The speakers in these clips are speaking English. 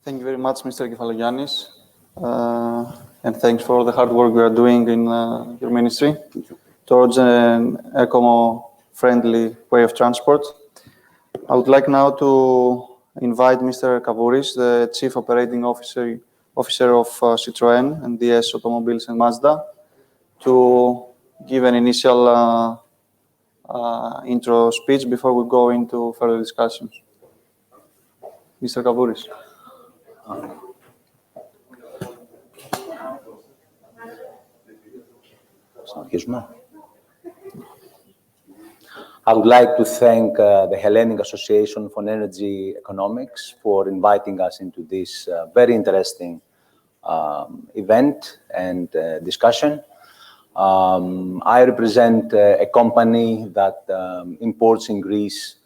Thank you very much, Mr. Zarogiannis, and thanks for all the hard work we are doing in your ministry towards an eco-friendly way of transport. I would like now to invite Mr. Kavvouris, the Chief Operating Officer of Citroën and DS Automobiles and Mazda, to give an initial intro speech before we go into further discussions. Mr. Kavvouris. I would like to thank the Hellenic Association for Energy Economics for inviting us into this very interesting event and discussion. I represent a company that imports in Greece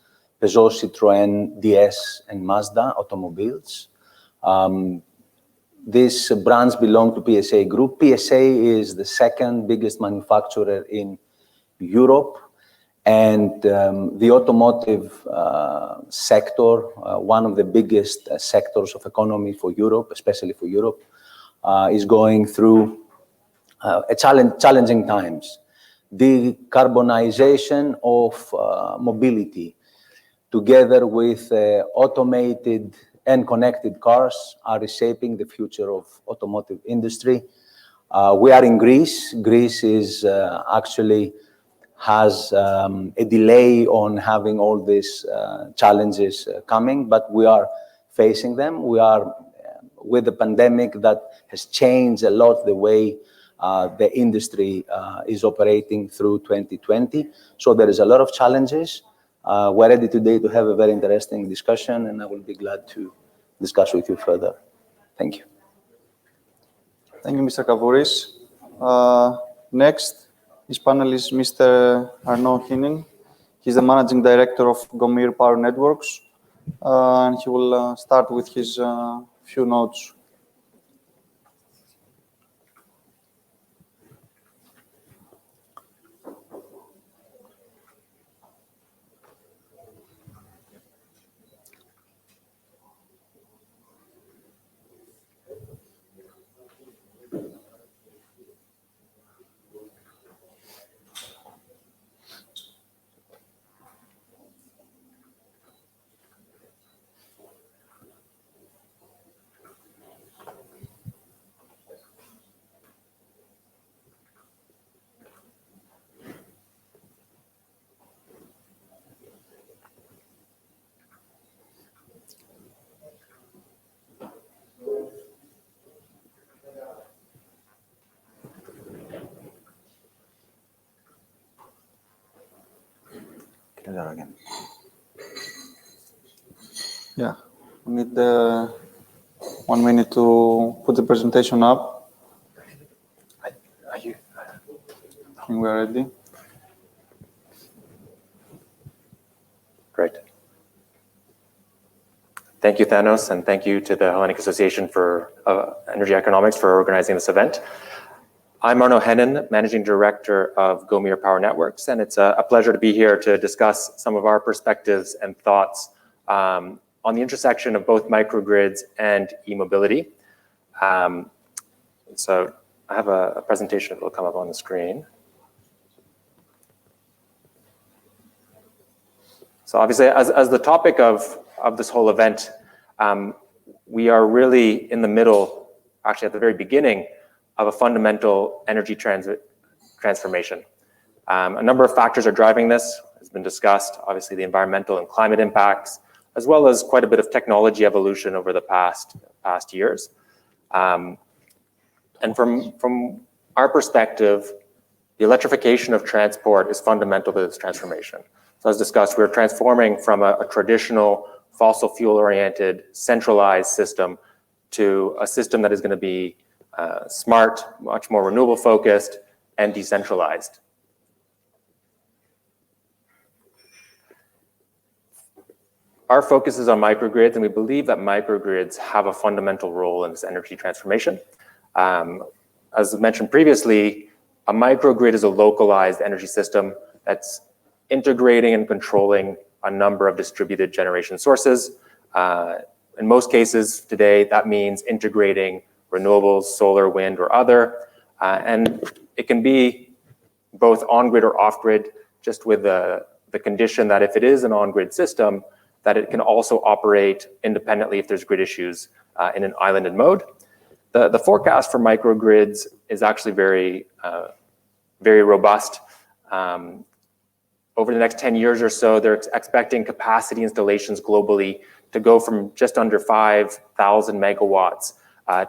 Peugeot, Citroën, DS, and Mazda automobiles. These brands belong to PSA Group. PSA is the second biggest manufacturer in Europe, and the automotive sector, one of the biggest sectors of economy for Europe, especially for Europe, is going through challenging times. The decarbonization of mobility, together with automated and connected cars, are reshaping the future of automotive industry. We are in Greece. Greece is actually has a delay on having all these challenges coming, but we are facing them. We are with the pandemic that has changed a lot the way the industry is operating through 2020. So there is a lot of challenges. We're ready today to have a very interesting discussion, and I will be glad to discuss with you further. Thank you. Thank you, Mr. Kavvouris. Next, his panel is Mr. Arnaud Henin. He's the Managing Director of Gommyr Power Networks, and he will start with his few notes. Again. Yeah, we need 1 minute to put the presentation up. Are you? I think we're ready. Great. Thank you, Thanos, and thank you to the Hellenic Association for Energy Economics for organizing this event. I'm Arnaud Henin, Managing Director of Gommyr Power Networks, and it's a pleasure to be here to discuss some of our perspectives and thoughts on the intersection of both microgrids and e-mobility. So I have a presentation that will come up on the screen. So obviously, as the topic of this whole event, we are really in the middle, actually at the very beginning, of a fundamental energy transformation. A number of factors are driving this, has been discussed, obviously the environmental and climate impacts, as well as quite a bit of technology evolution over the past years. And from our perspective, the electrification of transport is fundamental to this transformation. So as discussed, we're transforming from a traditional fossil fuel-oriented centralized system to a system that is going to be smart, much more renewable focused, and decentralized. Our focus is on microgrids, and we believe that microgrids have a fundamental role in this energy transformation. As mentioned previously, a microgrid is a localized energy system that's integrating and controlling a number of distributed generation sources in most cases today, that means integrating renewables, solar, wind, or other. And it can be both on-grid or off-grid, just with the condition that if it is an on-grid system, that it can also operate independently if there's grid issues in an islanded mode. The forecast for microgrids is actually very robust. Over the next 10 years or so, they're expecting capacity installations globally to go from just under 5,000 megawatts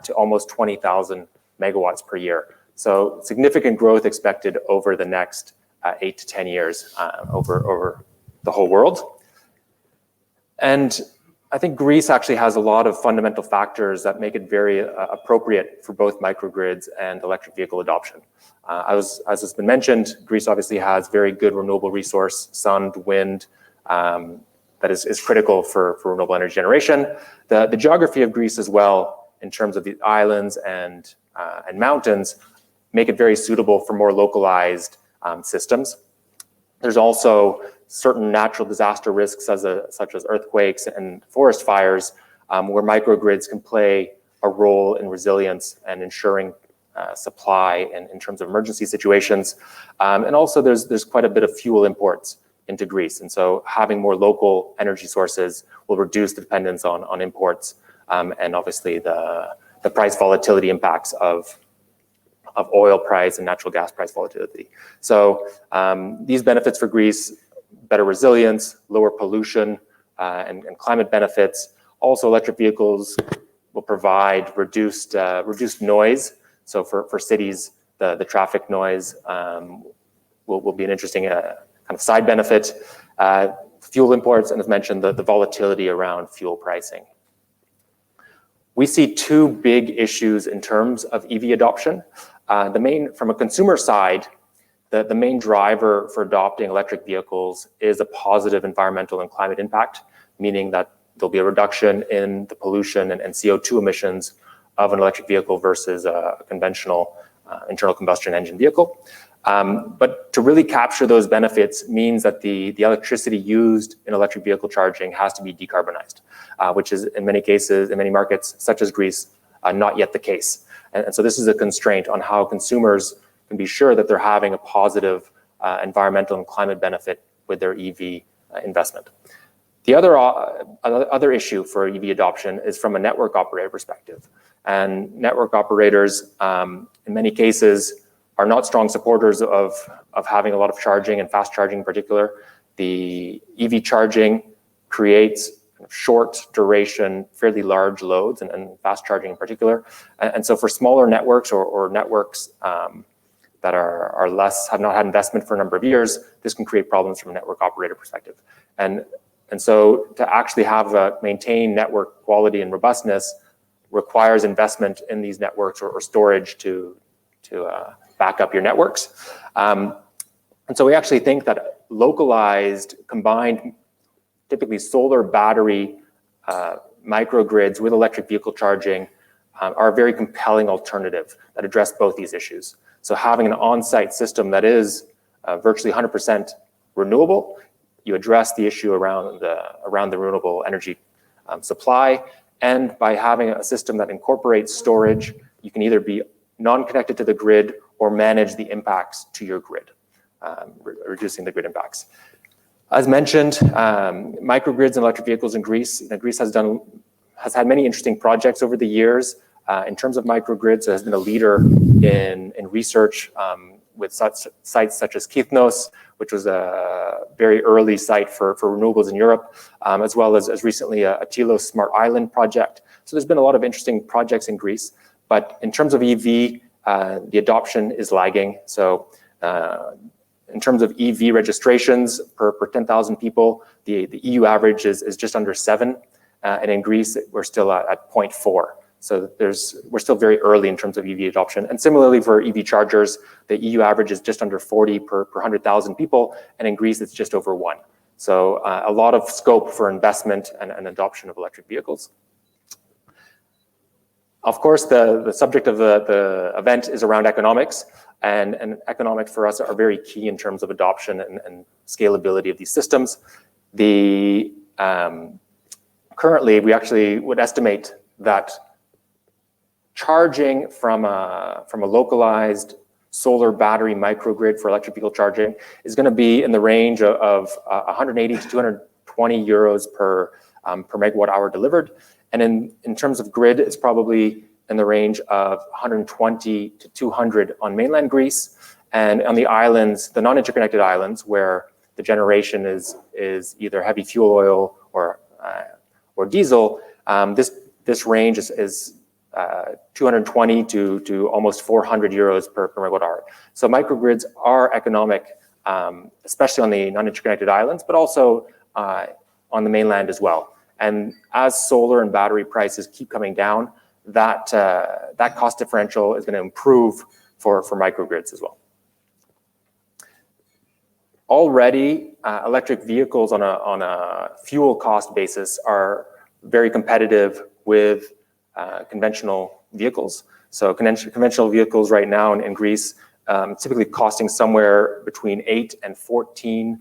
to almost 20,000 megawatts per year. So significant growth expected over the next 8 to 10 years over the whole world. And I think Greece actually has a lot of fundamental factors that make it very appropriate for both microgrids and electric vehicle adoption. As has been mentioned, Greece obviously has very good renewable resource, sun, wind, that is critical for renewable energy generation. The geography of Greece as well, in terms of the islands and mountains, make it very suitable for more localized systems. There's also certain natural disaster risks such as earthquakes and forest fires, where microgrids can play a role in resilience and ensuring supply and in terms of emergency situations. And also there's quite a bit of fuel imports into Greece. And so having more local energy sources will reduce the dependence on imports, and obviously the price volatility impacts of oil price and natural gas price volatility. So these benefits for Greece: better resilience, lower pollution, and climate benefits. Also, electric vehicles will provide reduced noise. So for cities, the traffic noise will be an interesting kind of side benefit. Fuel imports, and as mentioned, the volatility around fuel pricing. We see two big issues in terms of EV adoption. From a consumer side, the main driver for adopting electric vehicles is a positive environmental and climate impact, meaning that there'll be a reduction in the pollution and CO2 emissions of an electric vehicle versus a conventional internal combustion engine vehicle. But to really capture those benefits means that the electricity used in electric vehicle charging has to be decarbonized, which is in many cases, in many markets, such as Greece, not yet the case. And so this is a constraint on how consumers can be sure that they're having a positive environmental and climate benefit with their EV investment. The other issue for EV adoption is from a network operator perspective. And network operators, in many cases, are not strong supporters of having a lot of charging and fast charging in particular. The EV charging creates short duration, fairly large loads, and fast charging in particular. And so for smaller networks or networks that have not had investment for a number of years, this can create problems from a network operator perspective. And so to actually maintain network quality and robustness requires investment in these networks or storage to back up your networks. And so we actually think that localized, combined, typically solar battery microgrids with electric vehicle charging are a very compelling alternative that address both these issues. So having an on-site system that is virtually 100% renewable, you address the issue around the renewable energy supply. And by having a system that incorporates storage, you can either be non-connected to the grid or manage the impacts to your grid, reducing the grid impacts. As mentioned, microgrids and electric vehicles in Greece. Greece has had many interesting projects over the years. In terms of microgrids, it has been a leader in research with sites such as Thanos, which was a very early site for renewables in Europe, as well as recently a Telos Smart Island project. So there's been a lot of interesting projects in Greece. But in terms of EV, the adoption is lagging. So in terms of EV registrations per 10,000 people, the EU average is just under 7. And in Greece, we're still at 0.4. So we're still very early in terms of EV adoption. And similarly for EV chargers, the EU average is just under 40 per 100,000 people. And in Greece, it's just over 1. So a lot of scope for investment and adoption of electric vehicles. Of course, the subject of the event is around economics. And economics for us are very key in terms of adoption and scalability of these systems. The Currently, we actually would estimate that charging from a localized solar battery microgrid for electric vehicle charging is going to be in the range of 180 to 220 euros per megawatt hour delivered. And in terms of grid, it's probably in the range of 120 to 200 on mainland Greece. And on the islands, the non-interconnected islands, where the generation is either heavy fuel oil or diesel, this range is 220 to almost 400 euros per megawatt hour. So microgrids are economic, especially on the non-interconnected islands, but also on the mainland as well. And as solar and battery prices keep coming down, that cost differential is going to improve for microgrids as well. Already, electric vehicles on a fuel cost basis are very competitive with conventional vehicles. So conventional vehicles right now in Greece typically costing somewhere between 8 and 14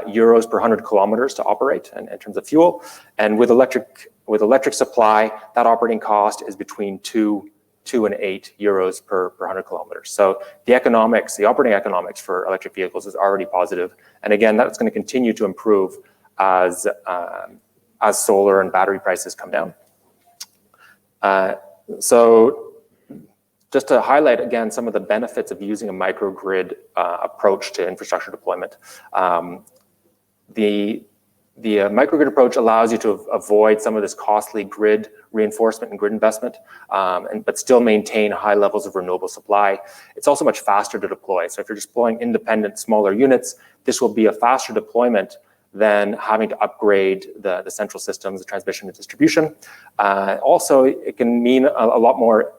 euros per 100 kilometers to operate in terms of fuel. And with electric supply, that operating cost is between 2 and 8 euros per 100 kilometers. So the operating economics for electric vehicles is already positive. And again, that's going to continue to improve as solar and battery prices come down. So just to highlight again some of the benefits of using a microgrid approach to infrastructure deployment. The microgrid approach allows you to avoid some of this costly grid reinforcement and grid investment, but still maintain high levels of renewable supply. It's also much faster to deploy. So if you're deploying independent, smaller units, this will be a faster deployment than having to upgrade the central systems, the transmission and distribution. Also, it can mean a lot more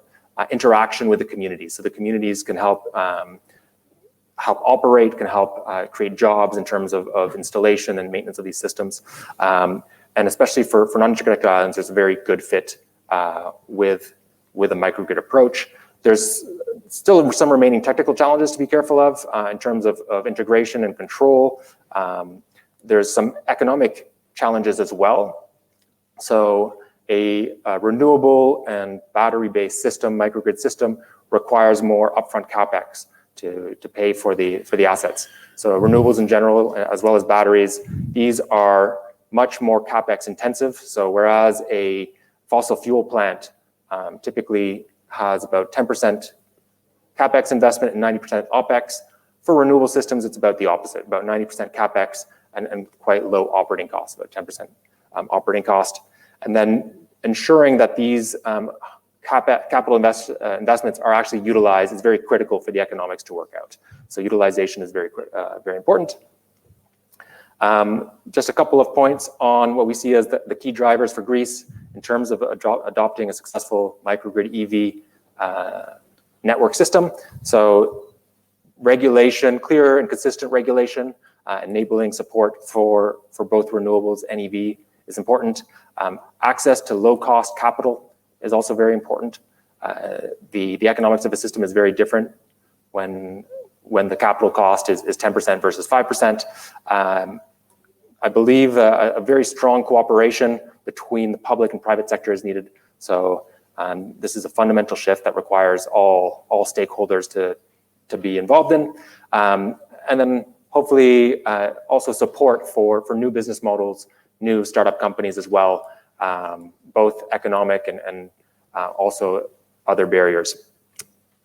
interaction with the communities. So the communities can help operate, can help create jobs in terms of installation and maintenance of these systems. And especially for non-interconnected islands, there's a very good fit with a microgrid approach. There's still some remaining technical challenges to be careful of in terms of integration and control. There's some economic challenges as well. So a renewable and battery-based system, microgrid system, requires more upfront capex to pay for the assets. So renewables in general, as well as batteries, these are much more capex intensive. So whereas a fossil fuel plant typically has about 10% capex investment and 90% OPEX, for renewable systems, it's about the opposite, about 90% capex and quite low operating costs, about 10% operating cost. And then ensuring that these capital investments are actually utilized is very critical for the economics to work out. So utilization is very important. Just a couple of points on what we see as the key drivers for Greece in terms of adopting a successful microgrid EV network system. So regulation, clear and consistent regulation, enabling support for both renewables and EV is important. Access to low-cost capital is also very important. The economics of a system is very different when the capital cost is 10% versus 5%. I believe a very strong cooperation between the public and private sector is needed. So this is a fundamental shift that requires all stakeholders to be involved in. And then hopefully also support for new business models, new startup companies as well, both economic and also other barriers.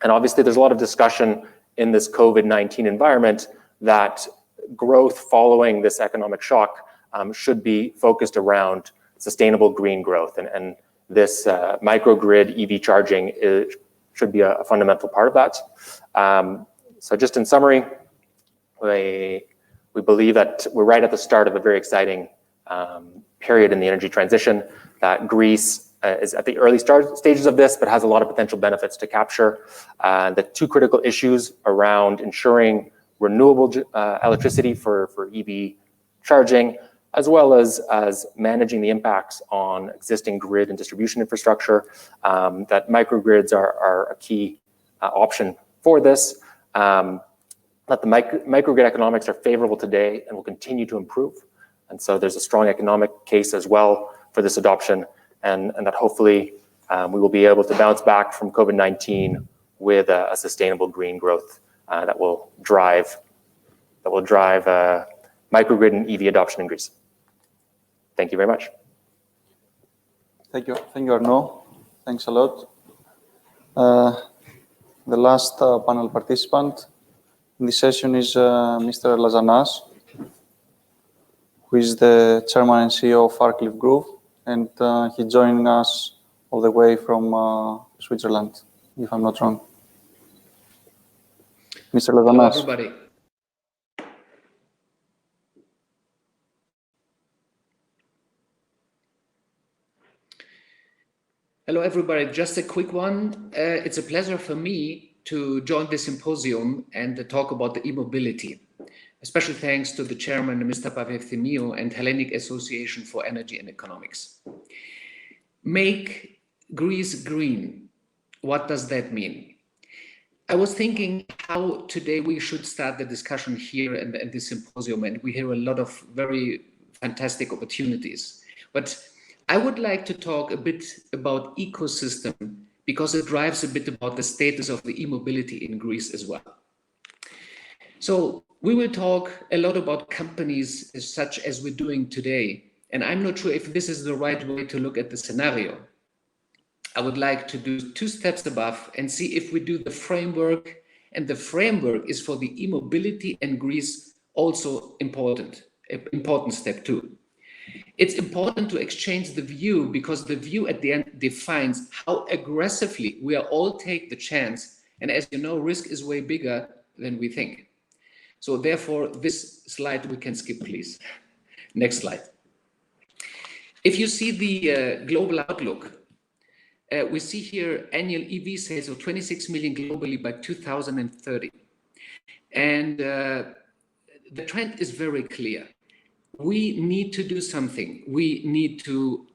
And obviously there's a lot of discussion in this COVID-19 environment that growth following this economic shock should be focused around sustainable green growth. And this microgrid EV charging should be a fundamental part of that. So just in summary, we believe that we're right at the start of a very exciting period in the energy transition, that Greece is at the early stages of this, but has a lot of potential benefits to capture. The two critical issues around ensuring renewable electricity for EV charging, as well as managing the impacts on existing grid and distribution infrastructure, that microgrids are a key option for this. That the microgrid economics are favorable today and will continue to improve. And so there's a strong economic case as well for this adoption, and that hopefully we will be able to bounce back from COVID-19 with a sustainable green growth that will drive microgrid and EV adoption in Greece. Thank you very much. Thank you, Arnaud. Thanks a lot. The last panel participant in this session is Mr. Lazanas, who is the chairman and CEO of Arclif Group, and he's joining us all the way from Switzerland, if I'm not wrong. Mr. Lazanas. Hello, everybody. Hello, everybody. Just a quick one. It's a pleasure for me to join this symposium and to talk about the e-mobility. A special thanks to the chairman, Mr. Papefthimiou, and Hellenic Association for Energy and Economics. Make Greece green. What does that mean? I was thinking how today we should start the discussion here at this symposium, and we hear a lot of very fantastic opportunities. But I would like to talk a bit about ecosystem because it drives a bit about the status of the e-mobility in Greece as well. So we will talk a lot about companies such as we're doing today. And I'm not sure if this is the right way to look at the scenario. I would like to do 2 steps above and see if we do the framework, and the framework is for the e-mobility and Greece also important step 2. It's important to exchange the view because the view at the end defines how aggressively we are all take the chance. And as you know, risk is way bigger than we think. So therefore, this slide we can skip, please. Next slide. If you see the global outlook, we see here annual EV sales of 26 million globally by 2030. And the trend is very clear. We need to do something. We need to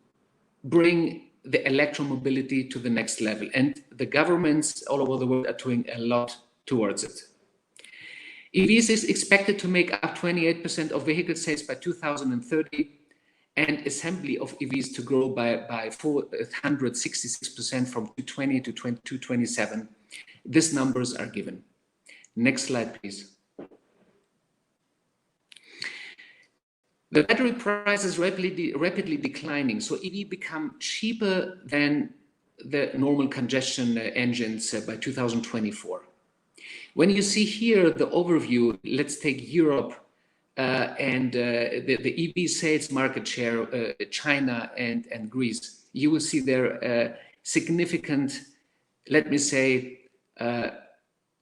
bring the electromobility to the next level. And the governments all over the world are doing a lot towards it. EVs is expected to make up 28% of vehicle sales by 2030, and assembly of EVs to grow by 466% from 2020 to 2027. These numbers are given. Next slide, please. The battery price is rapidly declining, so EV become cheaper than the normal combustion engines by 2024. When you see here the overview, let's take Europe and the EV sales market share, China and Greece. You will see there significant, let me say,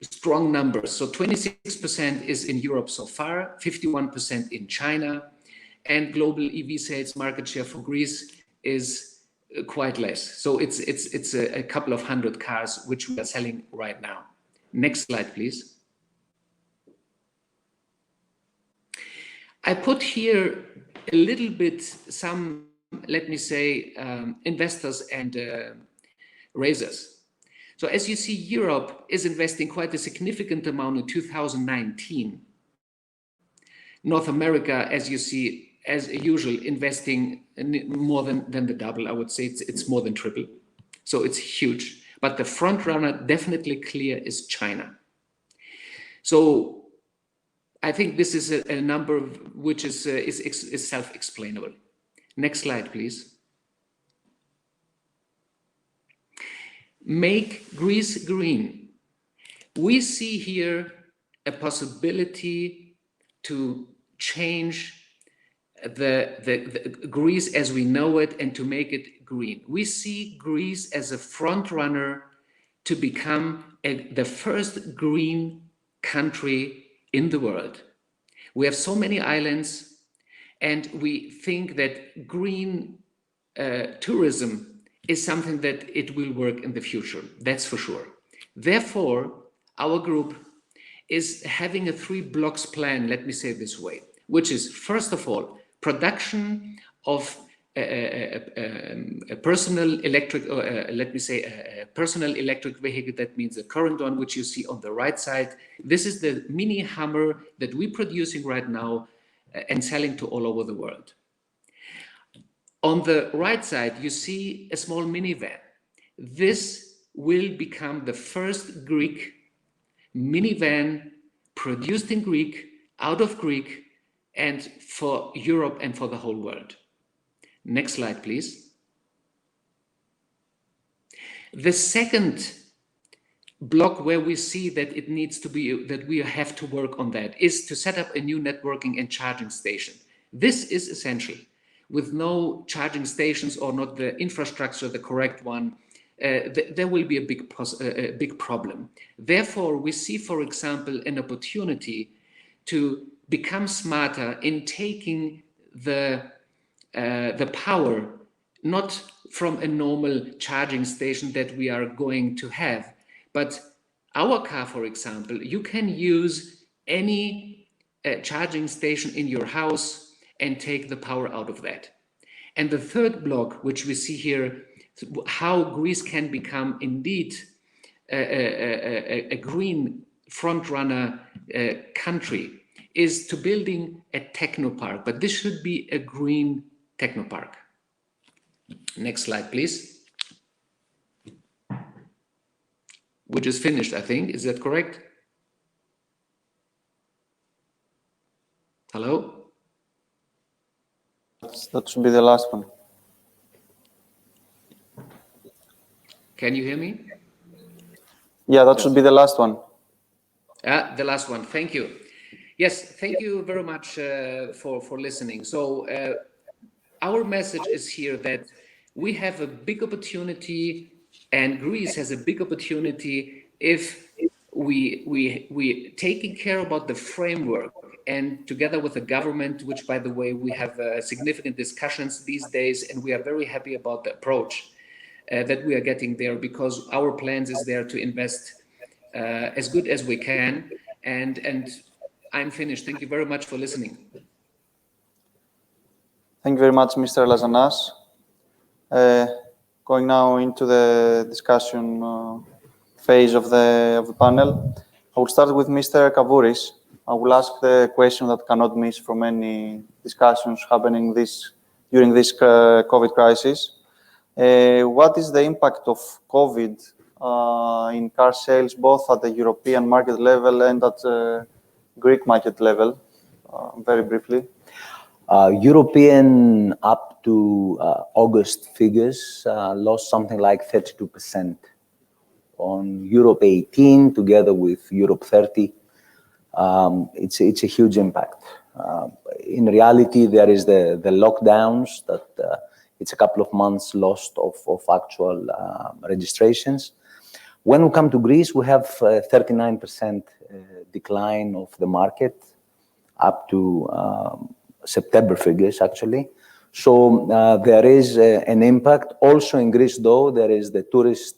strong numbers. So 26% is in Europe so far, 51% in China, and global EV sales market share for Greece is quite less. So it's a couple of hundred cars which we are selling right now. Next slide, please. I put here a little bit some, let me say, investors and raisers. So as you see, Europe is investing quite a significant amount in 2019. North America, as you see, as usual, investing more than the double. I would say it's more than triple. So it's huge. But the front runner, definitely clear, is China. So I think this is a number which is self-explainable. Next slide, please. Make Greece green. We see here a possibility to change the Greece as we know it and to make it green. We see Greece as a front runner to become the first green country in the world. We have so many islands, and we think that green tourism is something that it will work in the future. That's for sure. Therefore, our group is having a 3 blocks plan, let me say it this way, which is, first of all, production of a personal electric, let me say a personal electric vehicle. That means the current one, which you see on the right side. This is the mini Hummer that we're producing right now and selling to all over the world. On the right side, you see a small minivan. This will become the first Greek minivan produced in Greek, out of Greek, and for Europe and for the whole world. Next slide, please. The second block where we see that it needs to be, that we have to work on that, is to set up a new networking and charging station. This is essential. With no charging stations or not the infrastructure, the correct one, there will be a big problem. Therefore, we see, for example, an opportunity to become smarter in taking the power not from a normal charging station that we are going to have, but our car, for example, you can use any charging station in your house and take the power out of that. And the third block, which we see here, how Greece can become indeed a green front-runner country, is to building a technopark, but this should be a green technopark. Next slide, please. Which is finished, I think. Is that correct? Hello? That should be the last one. Can you hear me? Yeah, that should be the last one. The last one. Thank you. Yes, thank you very much for listening. So our message is here that we have a big opportunity, and Greece has a big opportunity if we taking care about the framework, and together with the government, which, by the way, we have significant discussions these days, and we are very happy about the approach that we are getting there, because our plans is there to invest as good as we can. And I'm finished. Thank you very much for listening. Thank you very much, Mr. Lazanas. Going now into the discussion phase of the panel, I will start with Mr. Kavvouris. I will ask the question that cannot miss from any discussions happening during this COVID crisis. What is the impact of COVID in car sales, both at the European market level and at the Greek market level? Very briefly. European up to August figures lost something like 32%. On Europe 18, together with Europe 30, it's a huge impact. In reality, there is the lockdowns that it's a couple of months lost of actual registrations. When we come to Greece, we have 39% decline of the market up to September figures, actually. So there is an impact. Also in Greece, though, there is the tourist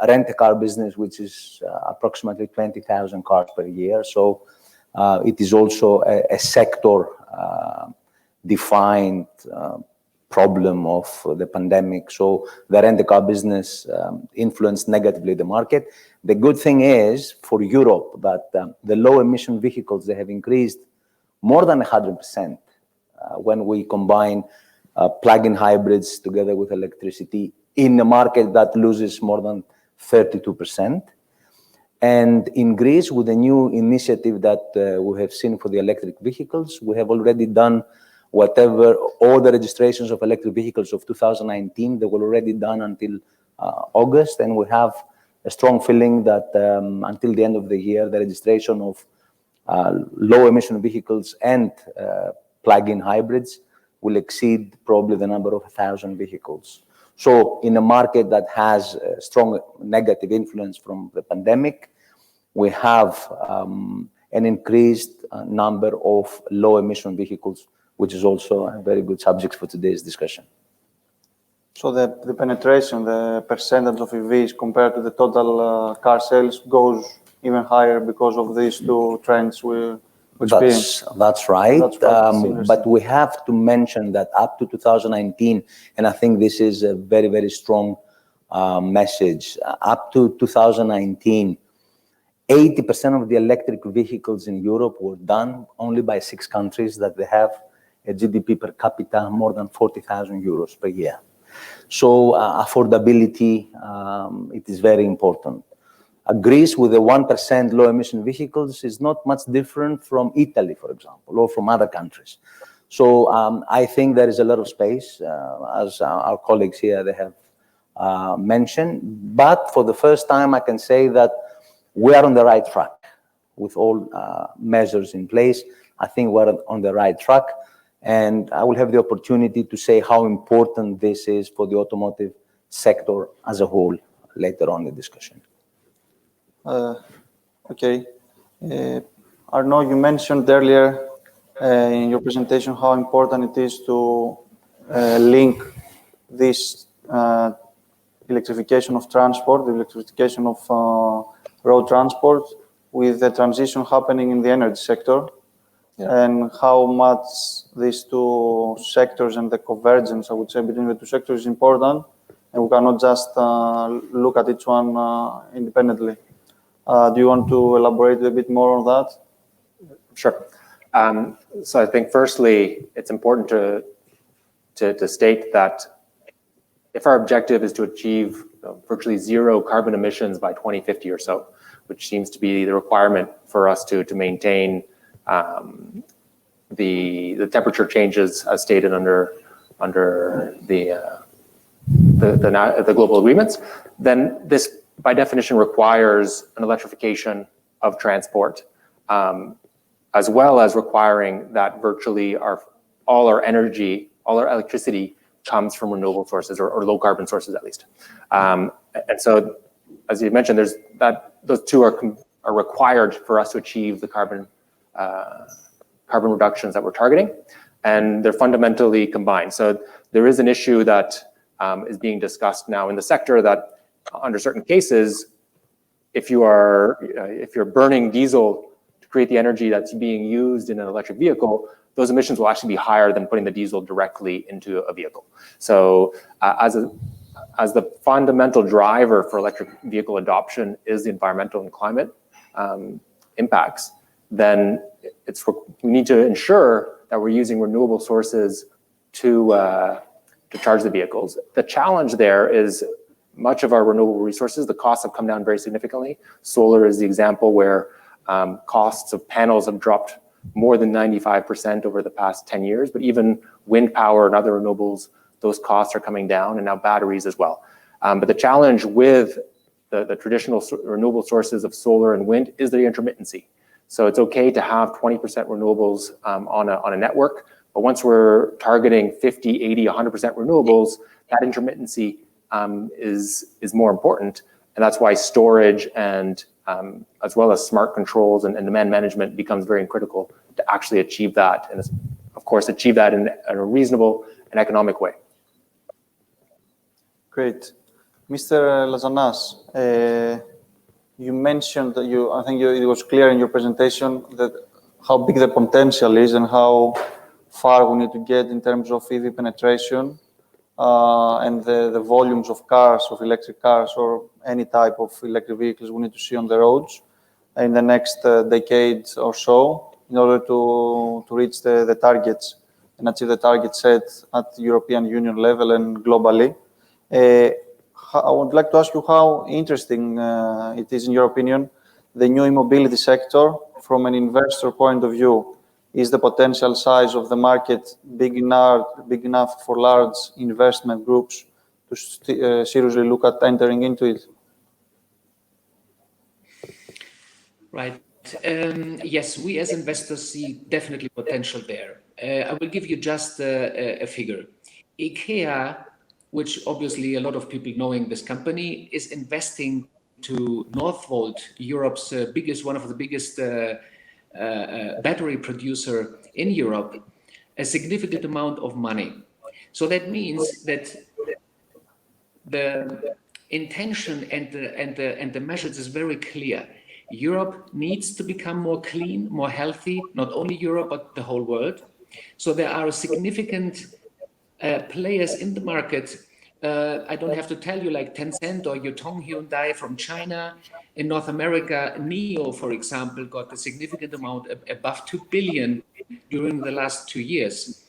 rent-a-car business, which is approximately 20,000 cars per year. So it is also a sector-defined problem of the pandemic. So the rent-a-car business influenced negatively the market. The good thing is for Europe that the low-emission vehicles, they have increased more than 100% when we combine plug-in hybrids together with electricity in a market that loses more than 32%. And in Greece, with the new initiative that we have seen for the electric vehicles, we have already done all the registrations of electric vehicles of 2019, they were already done until August. And we have a strong feeling that until the end of the year, the registration of low-emission vehicles and plug-in hybrids will exceed probably the number of 1,000 vehicles. So in a market that has a strong negative influence from the pandemic, we have an increased number of low-emission vehicles, which is also a very good subject for today's discussion. So the penetration, the percentage of EVs compared to the total car sales goes even higher because of these two trends we're experiencing. That's right. But we have to mention that up to 2019, and I think this is a very, very strong message, up to 2019, 80% of the electric vehicles in Europe were done only by 6 countries that they have a GDP per capita more than 40,000 euros per year. So affordability, it is very important. Greece with the 1% low emission vehicles is not much different from Italy, for example, or from other countries. So I think there is a lot of space, as our colleagues here, they have mentioned. But for the first time, I can say that we are on the right track with all measures in place. I think we're on the right track. And I will have the opportunity to say how important this is for the automotive sector as a whole later on in the discussion. Okay. Arnaud, you mentioned earlier in your presentation how important it is to link this electrification of transport, the electrification of road transport, with the transition happening in the energy sector. Yeah. And how much these two sectors and the convergence, I would say, between the two sectors is important, and we cannot just look at each one independently. Do you want to elaborate a bit more on that? Sure. So I think firstly, it's important to state that if our objective is to achieve virtually zero carbon emissions by 2050 or so, which seems to be the requirement for us to maintain the temperature changes as stated under the global agreements, then this by definition requires an electrification of transport, as well as requiring that virtually all our energy, all our electricity comes from renewable sources or low carbon sources at least. And so, as you mentioned, those two are required for us to achieve the carbon reductions that we're targeting, and they're fundamentally combined. So there is an issue that is being discussed now in the sector that under certain cases, if you're burning diesel to create the energy that's being used in an electric vehicle, those emissions will actually be higher than putting the diesel directly into a vehicle. So as the fundamental driver for electric vehicle adoption is the environmental and climate impacts, then we need to ensure that we're using renewable sources to charge the vehicles. The challenge there is much of our renewable resources, the costs have come down very significantly. Solar is the example where costs of panels have dropped more than 95% over the past 10 years, but even wind power and other renewables, those costs are coming down, and now batteries as well. But the challenge with the traditional renewable sources of solar and wind is the intermittency. So it's okay to have 20% renewables on a network, but once we're targeting 50, 80, 100% renewables, that intermittency is more important, and that's why storage and as well as smart controls and demand management becomes very critical to actually achieve that, and of course achieve that in a reasonable and economic way. Great. Mr. Lazanas, you mentioned that I think it was clear in your presentation that how big the potential is and how far we need to get in terms of EV penetration and the volumes of cars, of electric cars or any type of electric vehicles we need to see on the roads in the next decade or so in order to reach the targets and achieve the targets set at the European Union level and globally. I would like to ask you how interesting it is, in your opinion, the new e-mobility sector from an investor point of view. Is the potential size of the market big enough for large investment groups to seriously look at entering into it? Right. Yes, we as investors see definitely potential there. I will give you just a figure. IKEA, which obviously a lot of people knowing this company, is investing to Northvolt, Europe's one of the biggest battery producer in Europe, a significant amount of money. So that means that the intention and the measures is very clear. Europe needs to become more clean, more healthy, not only Europe, but the whole world. So there are significant players in the market. I don't have to tell you, like Tencent or Yutong Hyundai from China. In North America, NIO, for example, got a significant amount above 2 billion during the last 2 years.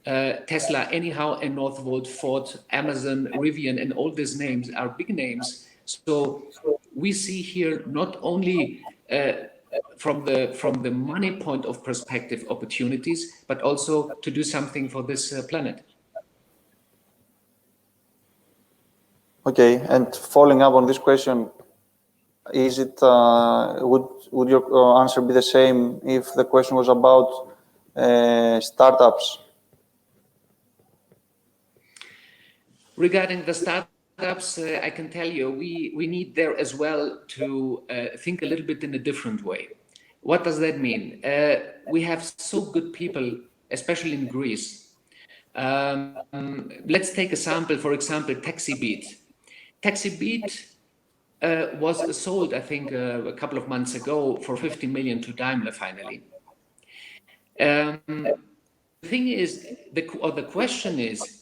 Tesla anyhow, and Northvolt, Ford, Amazon, Rivian, and all these names are big names. So we see here not only from the money point of perspective opportunities, but also to do something for this planet. Okay, and following up on this question, is it would your answer be the same if the question was about startups? Regarding the startups, I can tell you we need there as well to think a little bit in a different way. What does that mean? We have so good people, especially in Greece. Let's take a sample, for example, TaxiBeat. TaxiBeat was sold, I think, a couple of months ago for 50 million to Daimler finally. The thing is, the question is,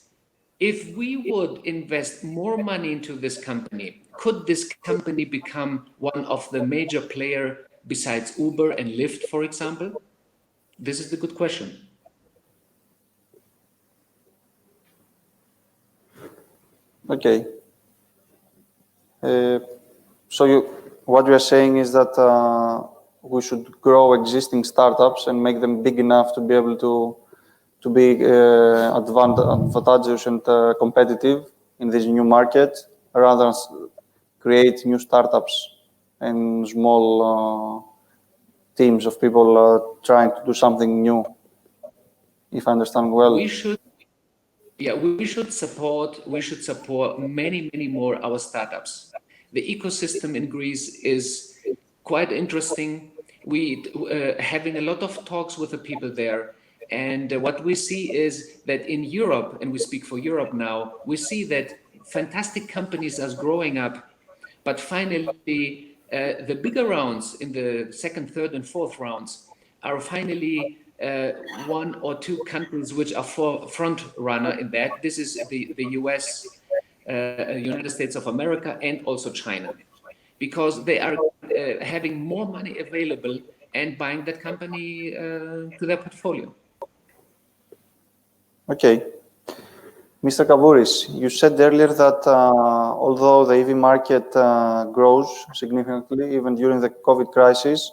if we would invest more money into this company, could this company become one of the major players besides Uber and Lyft, for example? This is the good question. Okay. So what you are saying is that we should grow existing startups and make them big enough to be able to be advantageous and competitive in this new market, rather than create new startups and small teams of people trying to do something new, if I understand well. We should support many more our startups. The ecosystem in Greece is quite interesting. We having a lot of talks with the people there. And what we see is that in Europe, and we speak for Europe now, we see that fantastic companies are growing up, but finally the bigger rounds in the second, third, and fourth rounds are finally one or two countries which are front runner in that. This is the US, United States of America, and also China, because they are having more money available and buying that company to their portfolio. Okay. Mr. Kavvouris, you said earlier that although the EV market grows significantly, even during the COVID crisis,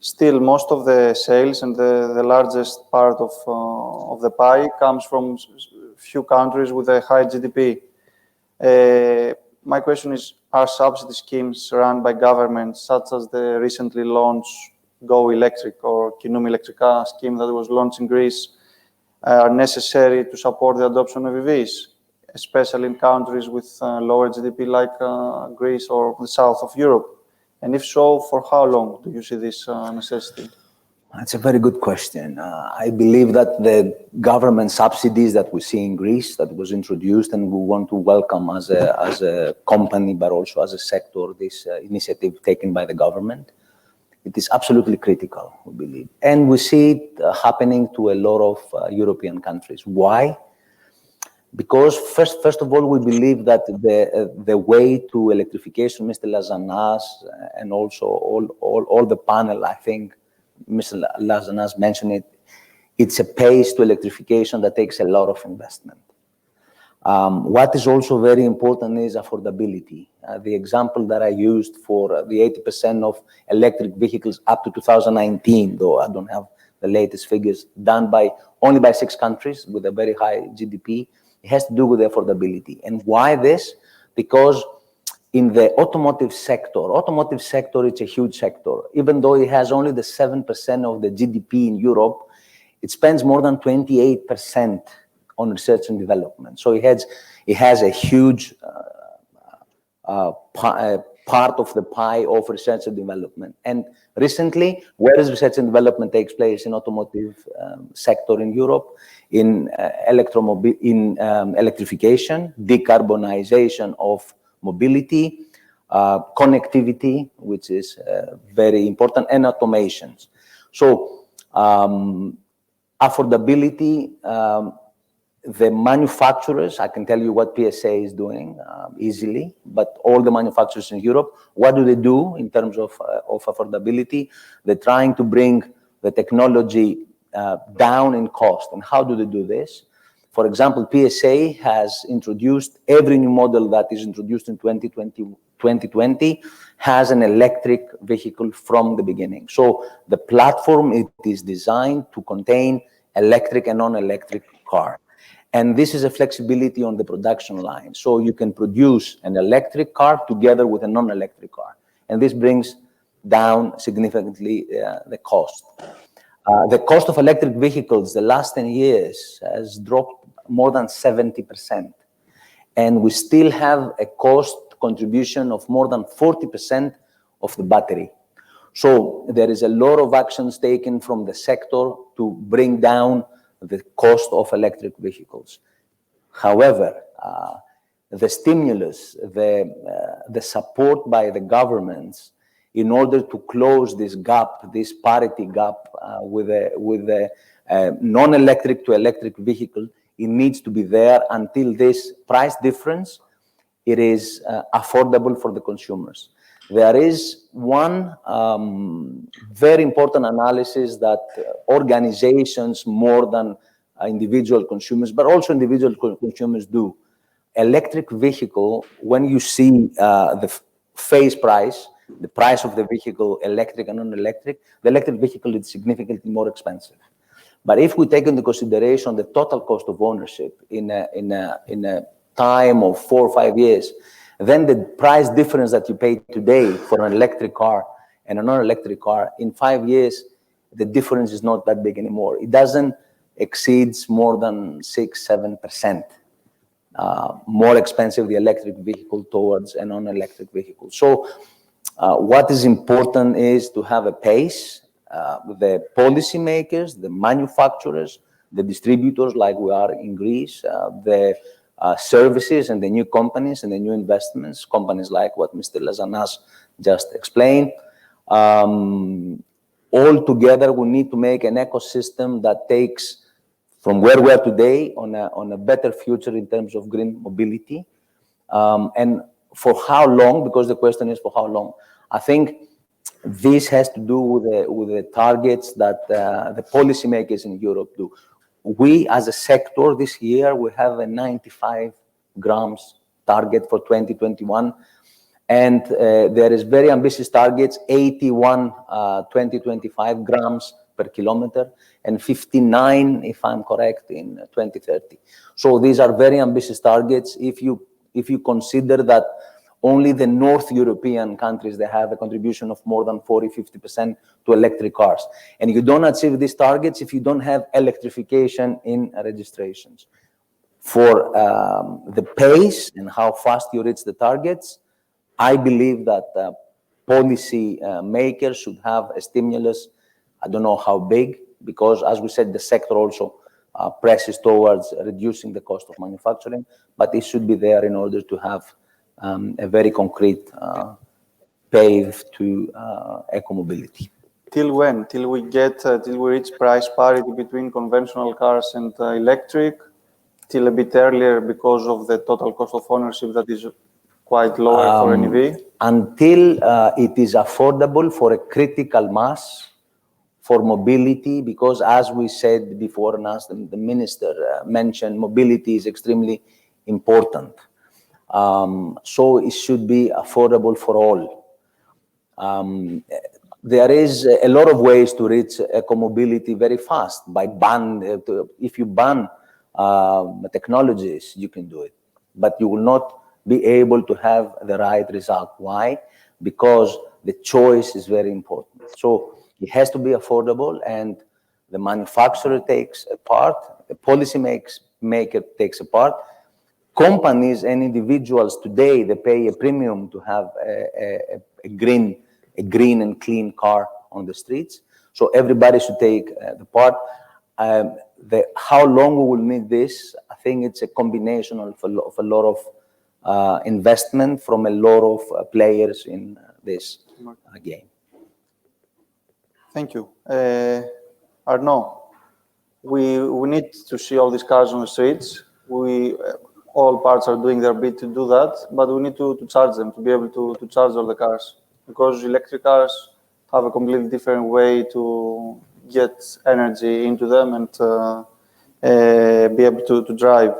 still most of the sales and the largest part of the pie comes from few countries with a high GDP. My question is, are subsidy schemes run by governments, such as the recently launched Go Electric or Kinoumi Electrica scheme that was launched in Greece, are necessary to support the adoption of EVs, especially in countries with lower GDP like Greece or the south of Europe? And if so, for how long do you see this necessity? That's a very good question. I believe that the government subsidies that we see in Greece, that was introduced, and we want to welcome as a company, but also as a sector, this initiative taken by the government. It is absolutely critical, we believe. And we see it happening to a lot of European countries. Why? Because first of all, we believe that the way to electrification, Mr. Lazanas, and also all the panel, I think Mr. Lazanas mentioned it, it's a pace to electrification that takes a lot of investment. What is also very important is affordability. The example that I used for the 80% of electric vehicles up to 2019, though I don't have the latest figures, done only by 6 countries with a very high GDP, it has to do with affordability. And why this? Because in the automotive sector it's a huge sector. Even though it has only the 7% of the GDP in Europe, it spends more than 28% on research and development. So it has a huge part of the pie of research and development. And recently, where does research and development takes place in automotive sector in Europe? In electrification, decarbonization of mobility, connectivity, which is very important, and automations. So affordability, the manufacturers, I can tell you what PSA is doing easily, but all the manufacturers in Europe, what do they do in terms of affordability? They're trying to bring the technology down in cost. And how do they do this? For example, PSA has introduced, every new model that is introduced in 2020 has an electric vehicle from the beginning. So the platform, it is designed to contain electric and non-electric car. And this is a flexibility on the production line. So you can produce an electric car together with a non-electric car. And this brings down significantly the cost. The cost of electric vehicles the last 10 years has dropped more than 70%. And we still have a cost contribution of more than 40% of the battery. So there is a lot of actions taken from the sector to bring down the cost of electric vehicles. However, the stimulus, the support by the governments in order to close this gap, this parity gap with the non-electric to electric vehicle, it needs to be there until this price difference, it is affordable for the consumers. There is one very important analysis that organizations more than individual consumers, but also individual consumers do. Electric vehicle, when you see the face price, the price of the vehicle, electric and non-electric, the electric vehicle is significantly more expensive. But if we take into consideration the total cost of ownership in a time of 4 or 5 years, then the price difference that you pay today for an electric car and a non-electric car, in 5 years, the difference is not that big anymore. It doesn't exceed more than 6-7%. More expensive the electric vehicle towards a non-electric vehicle. So what is important is to have a pace. The policymakers, the manufacturers, the distributors like we are in Greece, the services and the new companies and the new investments, companies like what Mr. Lazanas just explained. All together, we need to make an ecosystem that takes from where we are today on a better future in terms of green mobility. And for how long, because the question is for how long, I think this has to do with the targets that the policymakers in Europe do. We, as a sector, this year, we have a 95 grams target for 2021. And there is very ambitious targets, 81 2025 grams per kilometer, and 59, if I'm correct, in 2030. So these are very ambitious targets. If you consider that only the North European countries, they have a contribution of more than 40-50% to electric cars. And you don't achieve these targets if you don't have electrification in registrations. For the pace and how fast you reach the targets, I believe that policy makers should have a stimulus. I don't know how big, because as we said, the sector also presses towards reducing the cost of manufacturing, but it should be there in order to have a very concrete path to ecomobility. Till when? Till we reach price parity between conventional cars and electric? Till a bit earlier because of the total cost of ownership that is quite lower for an EV? Until it is affordable for a critical mass for mobility, because as we said before, and as the minister mentioned, mobility is extremely important. So it should be affordable for all. There is a lot of ways to reach ecomobility very fast. If you ban technologies, you can do it, but you will not be able to have the right result. Why? Because the choice is very important. So it has to be affordable, and the manufacturer takes a part, the policy maker takes a part. Companies and individuals today, they pay a premium to have a green and clean car on the streets. So everybody should take the part. How long we will need this, I think it's a combination of a lot of investment from a lot of players in this game. Thank you. Arnaud, we need to see all these cars on the streets. All parts are doing their bit to do that, but we need to charge them, to be able to charge all the cars, because electric cars have a completely different way to get energy into them and be able to drive.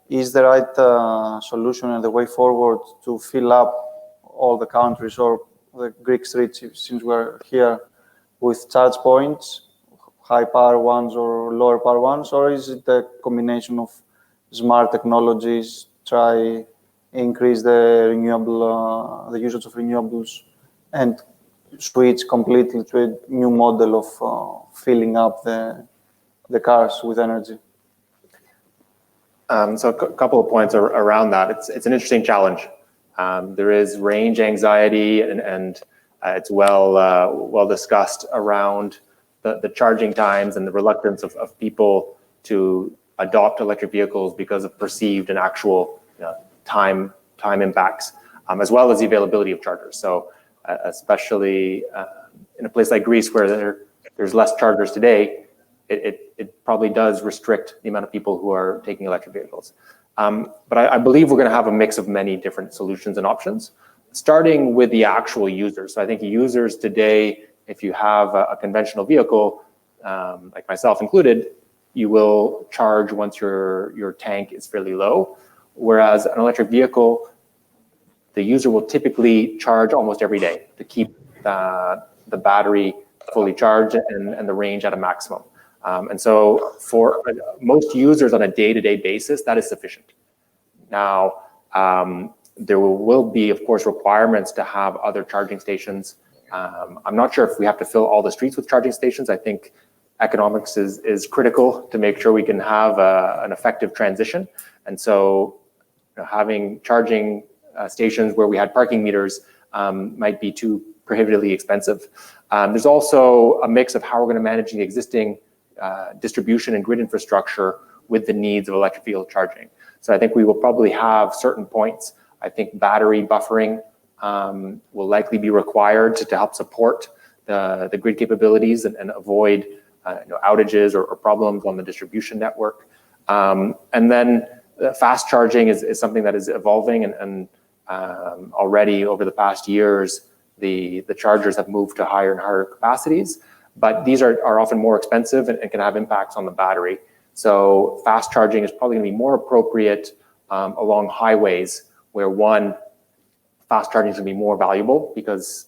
Is the right solution and the way forward to fill up all the countries or the Greek streets, since we're here, with charge points, high power ones or lower power ones, or is it a combination of smart technologies, try increase the renewable, the usage of renewables, and switch completely to a new model of filling up the cars with energy? So a couple of points around that. It's an interesting challenge. There is range anxiety, and it's well discussed around the charging times and the reluctance of people to adopt electric vehicles because of perceived and actual time impacts, as well as the availability of chargers. So especially in a place like Greece, where there's less chargers today, it probably does restrict the amount of people who are taking electric vehicles. But I believe we're going to have a mix of many different solutions and options, starting with the actual users. So I think users today, if you have a conventional vehicle, like myself included, you will charge once your tank is fairly low, whereas an electric vehicle, the user will typically charge almost every day to keep the battery fully charged and the range at a maximum. And so for most users on a day-to-day basis, that is sufficient. Now, there will be, of course, requirements to have other charging stations. I'm not sure if we have to fill all the streets with charging stations. I think economics is critical to make sure we can have an effective transition. And so having charging stations where we had parking meters might be too prohibitively expensive. There's also a mix of how we're going to manage the existing distribution and grid infrastructure with the needs of electric vehicle charging. So I think we will probably have certain points. I think battery buffering will likely be required to help support the grid capabilities and avoid outages or problems on the distribution network. And then fast charging is something that is evolving, and already over the past years, the chargers have moved to higher and higher capacities, but these are often more expensive and can have impacts on the battery. So fast charging is probably going to be more appropriate along highways where fast charging is going to be more valuable because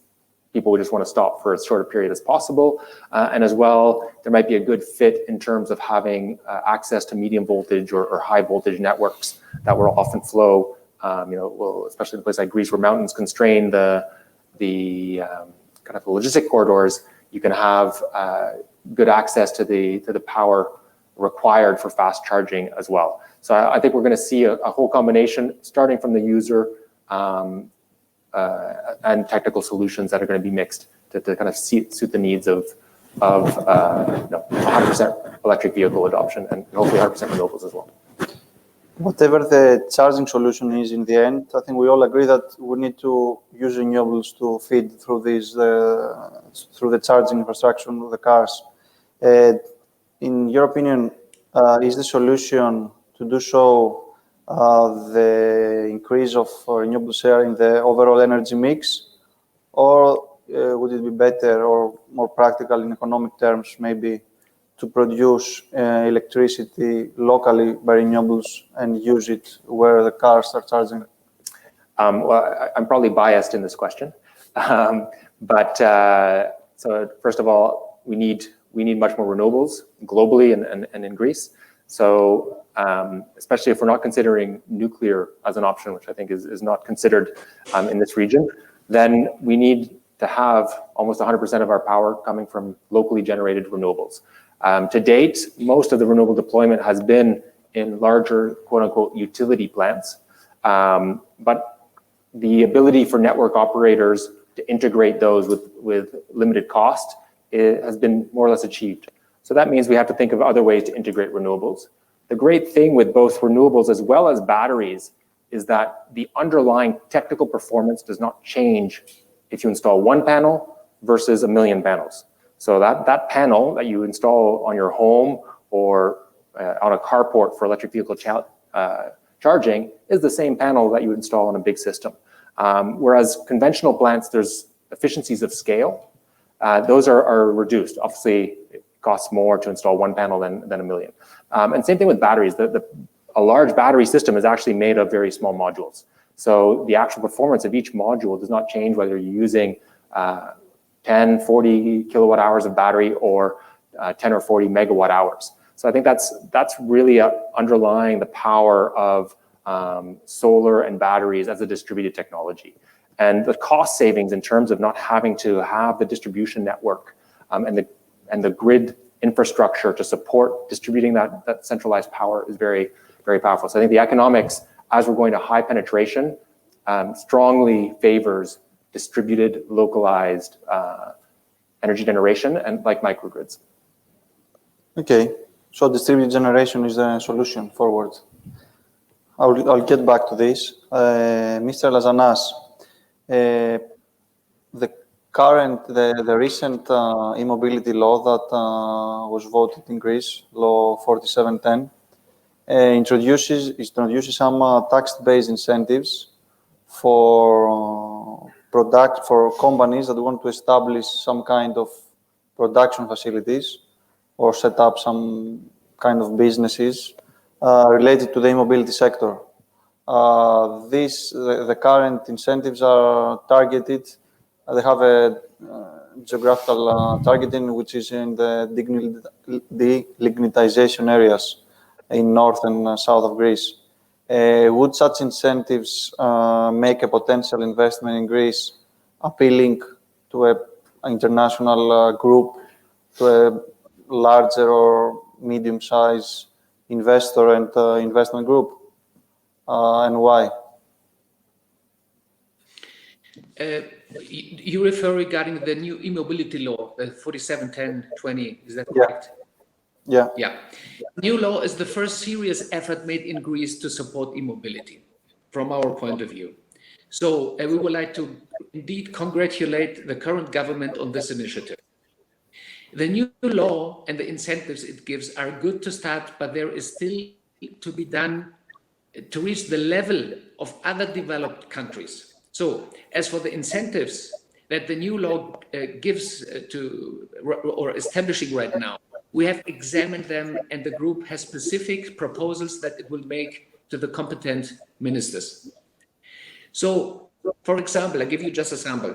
people would just want to stop for as short a period as possible. And as well, there might be a good fit in terms of having access to medium voltage or high voltage networks that will often flow, especially in a place like Greece where mountains constrain the kind of logistic corridors. You can have good access to the power required for fast charging as well. So I think we're going to see a whole combination, starting from the user and technical solutions that are going to be mixed to kind of suit the needs of 100% electric vehicle adoption and hopefully 100% renewables as well. Whatever the charging solution is in the end, I think we all agree that we need to use renewables to feed through through the charging infrastructure of the cars. In your opinion, is the solution to do so the increase of renewable share in the overall energy mix, or would it be better or more practical in economic terms, maybe, to produce electricity locally by renewables and use it where the cars are charging? Well, I'm probably biased in this question, but so first of all, we need much more renewables globally and in Greece. So especially if we're not considering nuclear as an option, which I think is not considered in this region, then we need to have almost 100% of our power coming from locally generated renewables. To date, most of the renewable deployment has been in larger, quote unquote, utility plants. But the ability for network operators to integrate those with limited cost has been more or less achieved. So that means we have to think of other ways to integrate renewables. The great thing with both renewables as well as batteries is that the underlying technical performance does not change if you install one panel versus 1 million panels. So that panel that you install on your home or on a carport for electric vehicle charging is the same panel that you install on a big system. Whereas conventional plants, there's efficiencies of scale. Those are reduced. Obviously, costs more to install one panel than a million. And same thing with batteries. A large battery system is actually made of very small modules. So the actual performance of each module does not change whether you're using 10, 40 kilowatt hours of battery or 10 or 40 megawatt hours. So I think that's really underlying the power of solar and batteries as a distributed technology. And the cost savings in terms of not having to have the distribution network and the grid infrastructure to support distributing that centralized power is very, very powerful. So I think the economics, as we're going to high penetration, strongly favors distributed, localized energy generation and like microgrids. Okay, so distributed generation is the solution forward. I'll get back to this. Mr. Lazanas, the recent e-mobility law that was voted in Greece, Law 4710, introduces some tax-based incentives for companies that want to establish some kind of production facilities or set up some kind of businesses related to the e-mobility sector. The current incentives are targeted. They have a geographical targeting, which is in the delignitization areas in north and south of Greece. Would such incentives make a potential investment in Greece appealing to an international group, to a larger or medium-sized investor and investment group, and why? You refer regarding the new e-mobility law, the 4710/20, is that correct? Yeah. Yeah. New law is the first serious effort made in Greece to support e-mobility, from our point of view. So we would like to indeed congratulate the current government on this initiative. The new law and the incentives it gives are good to start, but there is still to be done to reach the level of other developed countries. So as for the incentives that the new law gives to or establishing right now, we have examined them and the group has specific proposals that it will make to the competent ministers. So, for example, I give you just a sample.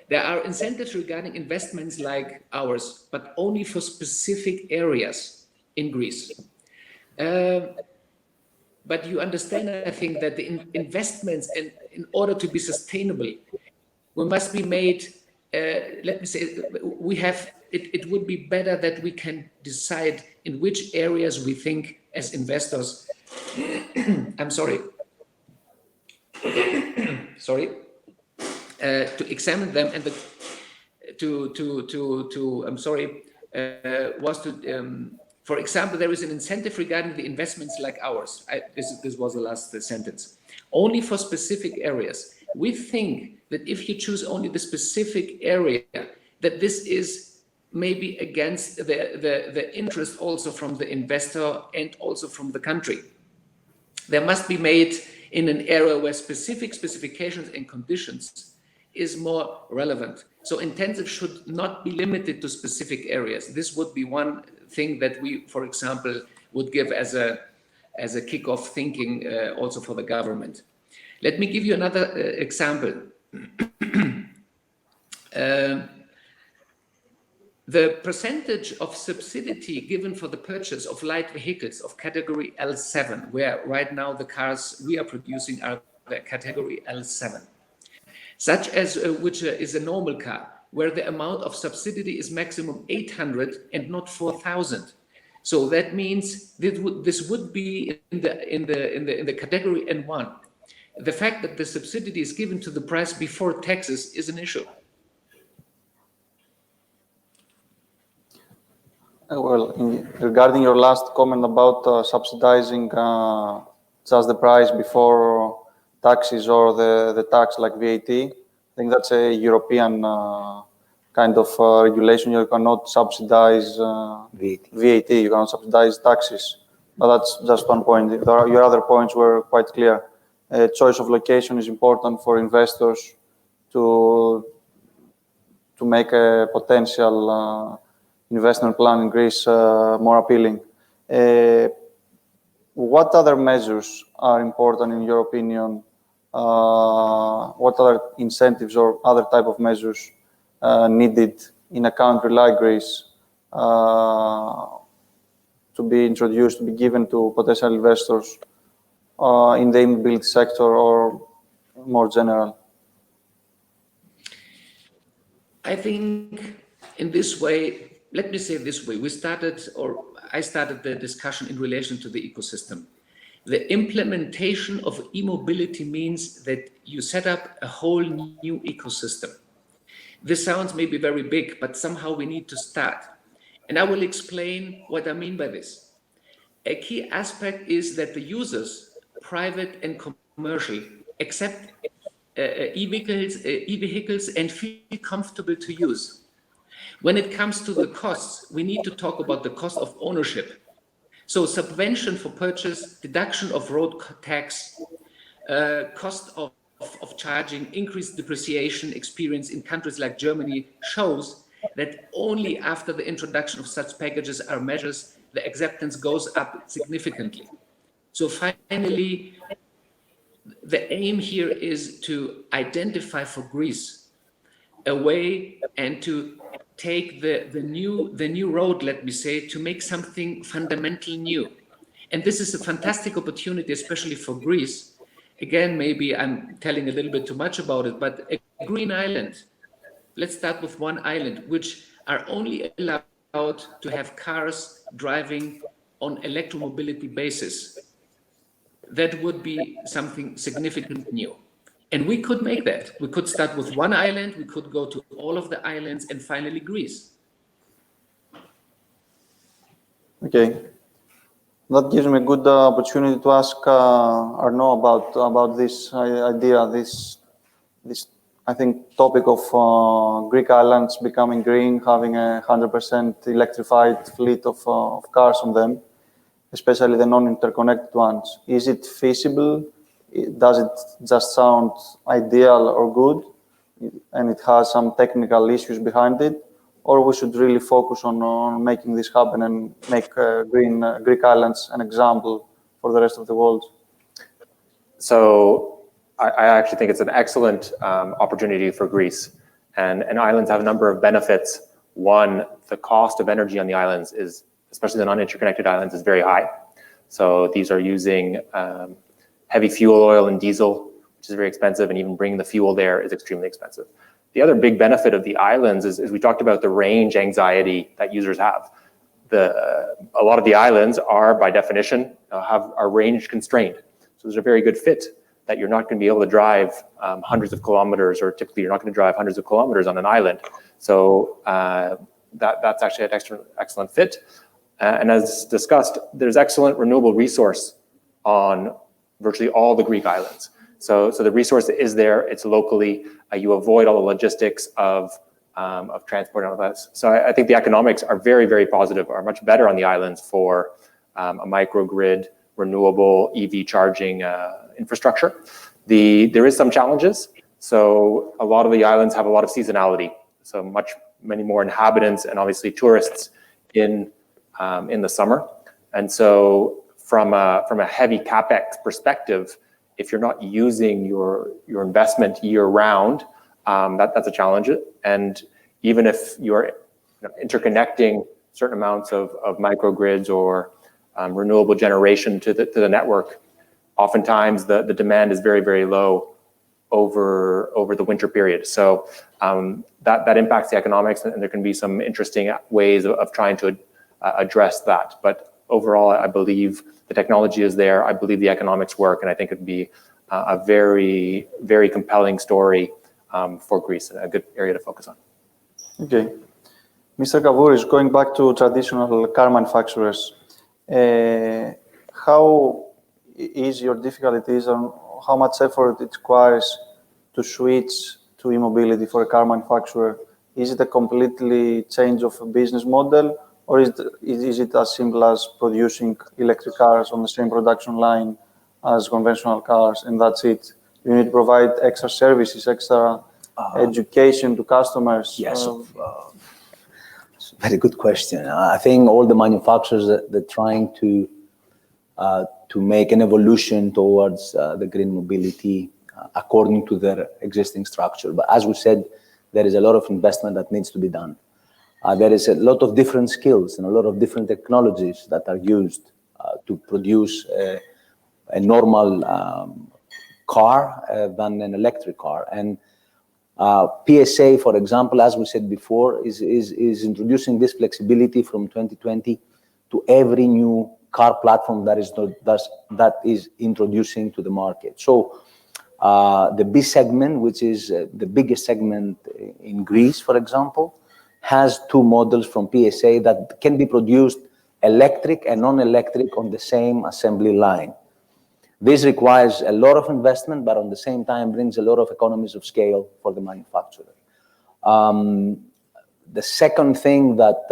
There are incentives regarding investments like ours, but only for specific areas in Greece. But you understand, I think, that the investments, in order to be sustainable, we must be made, let me say, it would be better that we can decide in which areas we think as investors, I'm sorry, to examine them and for example, there is an incentive regarding the investments like ours. This was the last sentence. Only for specific areas. We think that if you choose only the specific area, that this is maybe against the interest also from the investor and also from the country. There must be made in an area where specific specifications and conditions is more relevant. So incentives should not be limited to specific areas. This would be one thing that we, for example, would give as a kick-off thinking also for the government. Let me give you another example. The percentage of subsidy given for the purchase of light vehicles of category L7, where right now the cars we are producing are the category L7, such as which is a normal car, where the amount of subsidy is maximum 800 and not 4,000. So that means this would be in the category N1. The fact that the subsidy is given to the price before taxes is an issue. Well, regarding your last comment about subsidizing just the price before taxes or the tax like VAT, I think that's a European kind of regulation. You cannot subsidize VAT, you cannot subsidize taxes. But that's just one point. Your other points were quite clear. Choice of location is important for investors to make a potential investment plan in Greece more appealing. What other measures are important in your opinion? What other incentives or other type of measures needed in a country like Greece to be introduced, to be given to potential investors in the e-mobility sector or more general? I think in this way, let me say it this way, I started the discussion in relation to the ecosystem. The implementation of e-mobility means that you set up a whole new ecosystem. This sounds maybe very big, but somehow we need to start. And I will explain what I mean by this. A key aspect is that the users, private and commercial, accept e-vehicles and feel comfortable to use. When it comes to the costs, we need to talk about the cost of ownership. So subvention for purchase, deduction of road tax, cost of charging, increased depreciation experience in countries like Germany shows that only after the introduction of such packages or measures, the acceptance goes up significantly. So finally, the aim here is to identify for Greece a way and to take the new road, let me say, to make something fundamentally new. And this is a fantastic opportunity, especially for Greece. Again, maybe I'm telling a little bit too much about it, but a green island. Let's start with one island, which are only allowed to have cars driving on electromobility basis. That would be something significant new. And we could make that. We could start with one island, we could go to all of the islands, and finally Greece. Okay. That gives me a good opportunity to ask Arnaud about this idea, this I think topic of Greek islands becoming green, having 100% electrified fleet of cars on them, especially the non-interconnected ones. Is it feasible? Does it just sound ideal or good, and it has some technical issues behind it, or we should really focus on making this happen and make Greek islands an example for the rest of the world? So I actually think it's an excellent opportunity for Greece, and islands have a number of benefits. One, the cost of energy on the islands is, especially the non-interconnected islands, is very high. So these are using heavy fuel oil and diesel, which is very expensive, and even bringing the fuel there is extremely expensive. The other big benefit of the islands is we talked about the range anxiety that users have. A lot of the islands are, by definition, are range constrained. So there's a very good fit that you're not going to be able to drive hundreds of kilometers, or typically you're not going to drive hundreds of kilometers on an island. So that's actually an excellent fit. And as discussed, there's excellent renewable resource on virtually all the Greek islands. So the resource is there, it's locally, you avoid all the logistics of transport and all that. So I think the economics are very, very positive, are much better on the islands for a microgrid, renewable EV charging infrastructure. There is some challenges. So a lot of the islands have a lot of seasonality. So many more inhabitants and obviously tourists in the summer. And so from a heavy CapEx perspective, if you're not using your investment year round, that's a challenge. And even if you're interconnecting certain amounts of microgrids or renewable generation to the network, oftentimes the demand is very, very low over the winter period. So that impacts the economics, and there can be some interesting ways of trying to address that. But overall, I believe the technology is there. I believe the economics work, and I think it'd be a very, very compelling story for Greece, and a good area to focus on. Okay. Mr. Kavvouris, going back to traditional car manufacturers, how easy or difficult it is, and how much effort it requires to switch to e-mobility for a car manufacturer? Is it a completely change of a business model, or is it as simple as producing electric cars on the same production line as conventional cars, and that's it? You need to provide extra services, extra education to customers. Yes. very good question. I think all the manufacturers, they're trying to make an evolution towards the green mobility according to their existing structure. But as we said, there is a lot of investment that needs to be done. There is a lot of different skills and a lot of different technologies that are used to produce a normal car than an electric car. And PSA, for example, as we said before, is introducing this flexibility from 2020 to every new car platform that is introducing to the market. So the B segment, which is the biggest segment in Greece, for example, has 2 models from PSA that can be produced electric and non-electric on the same assembly line. This requires a lot of investment, but at the same time brings a lot of economies of scale for the manufacturer. The second thing that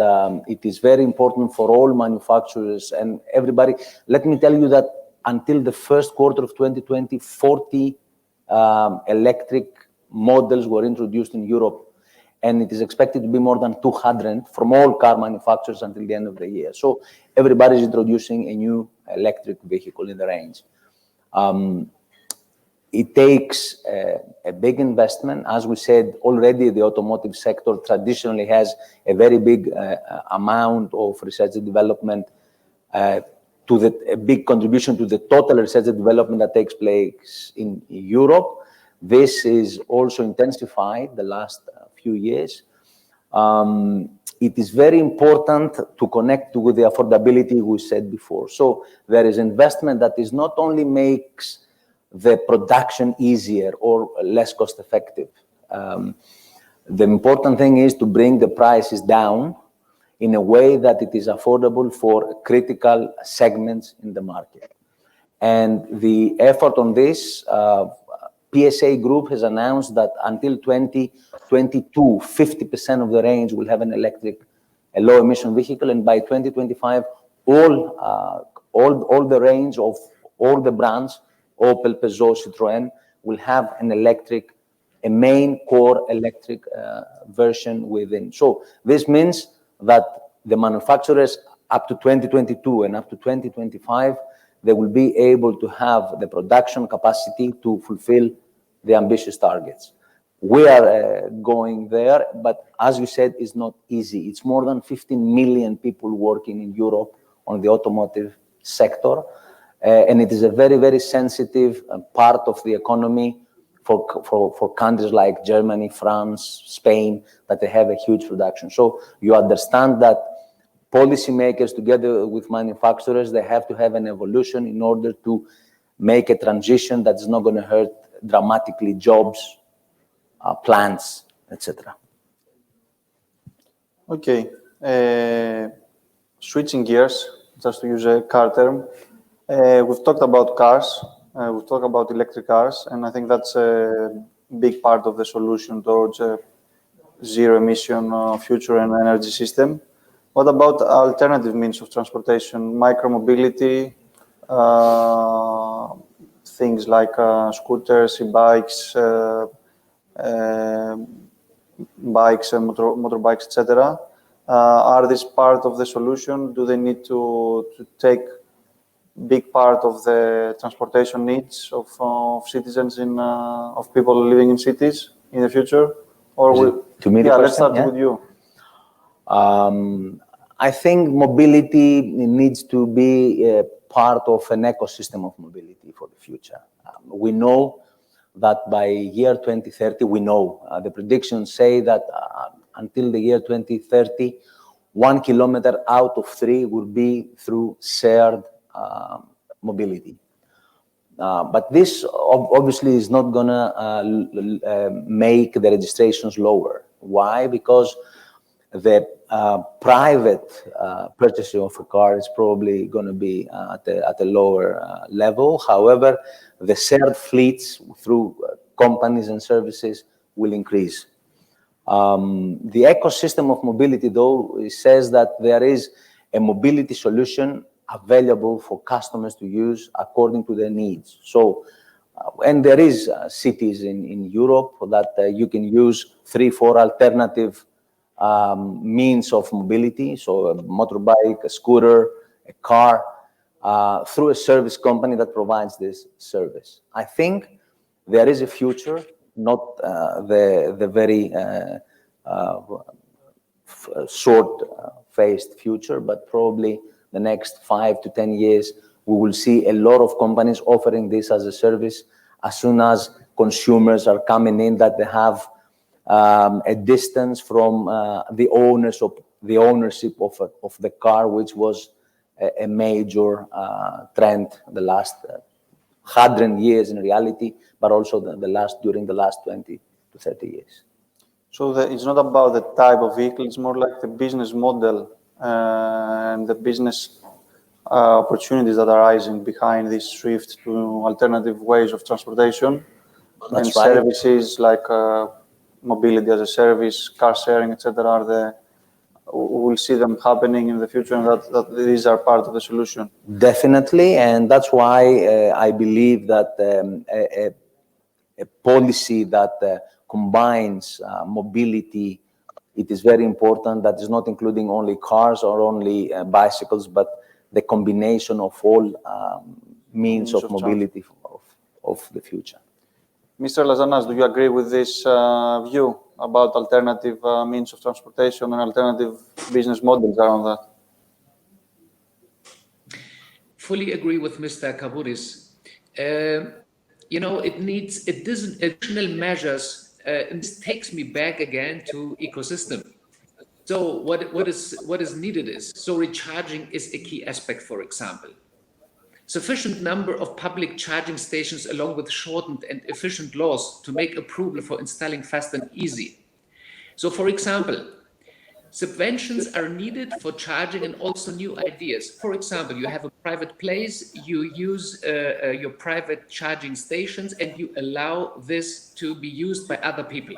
it is very important for all manufacturers and everybody, let me tell you that until the first quarter of 2020, 40 electric models were introduced in Europe, and it is expected to be more than 200 from all car manufacturers until the end of the year. So everybody is introducing a new electric vehicle in the range. It takes a big investment. As we said already, the automotive sector traditionally has a very big amount of research and development, a big contribution to the total research and development that takes place in Europe. This is also intensified the last few years. It is very important to connect with the affordability we said before. So there is investment that is not only makes the production easier or less cost effective. The important thing is to bring the prices down in a way that it is affordable for critical segments in the market. And the effort on this, PSA Group has announced that until 2022, 50% of the range will have a low emission vehicle, and by 2025, all the range of all the brands, Opel, Peugeot, Citroën, will have a main core electric version within. So this means that the manufacturers up to 2022 and up to 2025, they will be able to have the production capacity to fulfill the ambitious targets. We are going there, but as you said, it's not easy. It's more than 15 million people working in Europe on the automotive sector, and it is a very, very sensitive part of the economy for countries like Germany, France, Spain, that they have a huge production. So you understand that policymakers, together with manufacturers, they have to have an evolution in order to make a transition that's not going to hurt dramatically jobs, plants, etc. Okay. Switching gears, just to use a car term, we've talked about cars, we've talked about electric cars, and I think that's a big part of the solution towards a zero-emission future and energy system. What about alternative means of transportation, micromobility, things like scooters, e-bikes, bikes, and motorbikes, etc.? Are this part of the solution? Do they need to take big part of the transportation needs of citizens of people living in cities in the future? Or let's start with you. I think mobility needs to be part of an ecosystem of mobility for the future. We know that by year 2030, the predictions say that until the year 2030, 1 kilometer out of 3 will be through shared mobility. But this obviously is not going to make the registrations lower. Why? Because the private purchasing of a car is probably going to be at a lower level. However, the shared fleets through companies and services will increase. The ecosystem of mobility, though, it says that there is a mobility solution available for customers to use according to their needs. So, and there is cities in Europe that you can use 3-4 alternative means of mobility, so a motorbike, a scooter, a car, through a service company that provides this service. I think there is a future, not the very short-phased future, but probably the next 5 to 10 years, we will see a lot of companies offering this as a service as soon as consumers are coming in, that they have a distance from the ownership of the car, which was a major trend the last 100 years in reality, but also during the last 20 to 30 years. So it's not about the type of vehicle, it's more like the business model and the business opportunities that are rising behind this shift to alternative ways of transportation. That's and right. Services like mobility as a service, car sharing, etc. We'll see them happening in the future, and that these are part of the solution. Definitely, and that's why I believe that a policy that combines mobility, it is very important. That is not including only cars or only bicycles, but the combination of all means of mobility of the future. Mr. Lazanas, do you agree with this view about alternative means of transportation and alternative business models around that? Fully agree with Mr. Kavvouris. You know, it needs additional measures, and this takes me back again to ecosystem. So what is needed is, so recharging is a key aspect, for example. Sufficient number of public charging stations along with shortened and efficient laws to make approval for installing fast and easy. So for example, subventions are needed for charging and also new ideas. For example, you have a private place, you use your private charging stations and you allow this to be used by other people.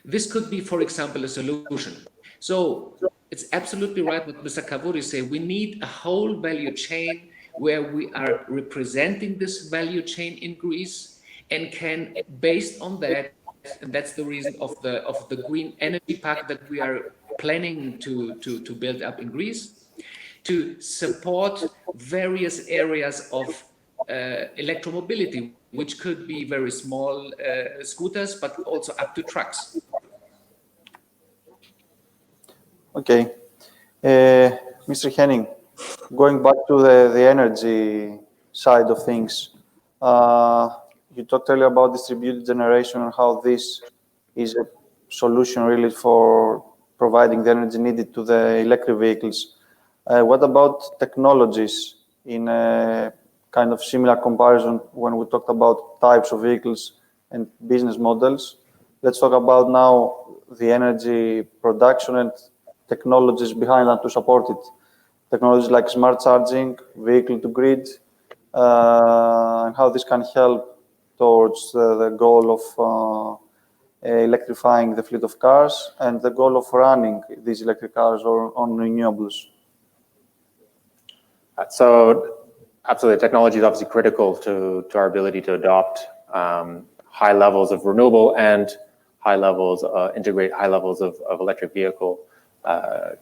This could be, for example, a solution. So it's absolutely right what Mr. Kavvouris said. We need a whole value chain where we are representing this value chain in Greece and can, based on that, and that's the reason of the green energy pact that we are planning to build up in Greece, to support various areas of electromobility, which could be very small scooters, but also up to trucks. Okay. Mr. Henin, going back to the energy side of things, you talked earlier about distributed generation and how this is a solution really for providing the energy needed to the electric vehicles. What about technologies in a kind of similar comparison when we talked about types of vehicles and business models? Let's talk about now the energy production and technologies behind that to support it. Technologies like smart charging, vehicle to grid, and how this can help towards the goal of electrifying the fleet of cars and the goal of running these electric cars on renewables. So absolutely, technology is obviously critical to our ability to adopt high levels of renewable and integrate high levels of electric vehicle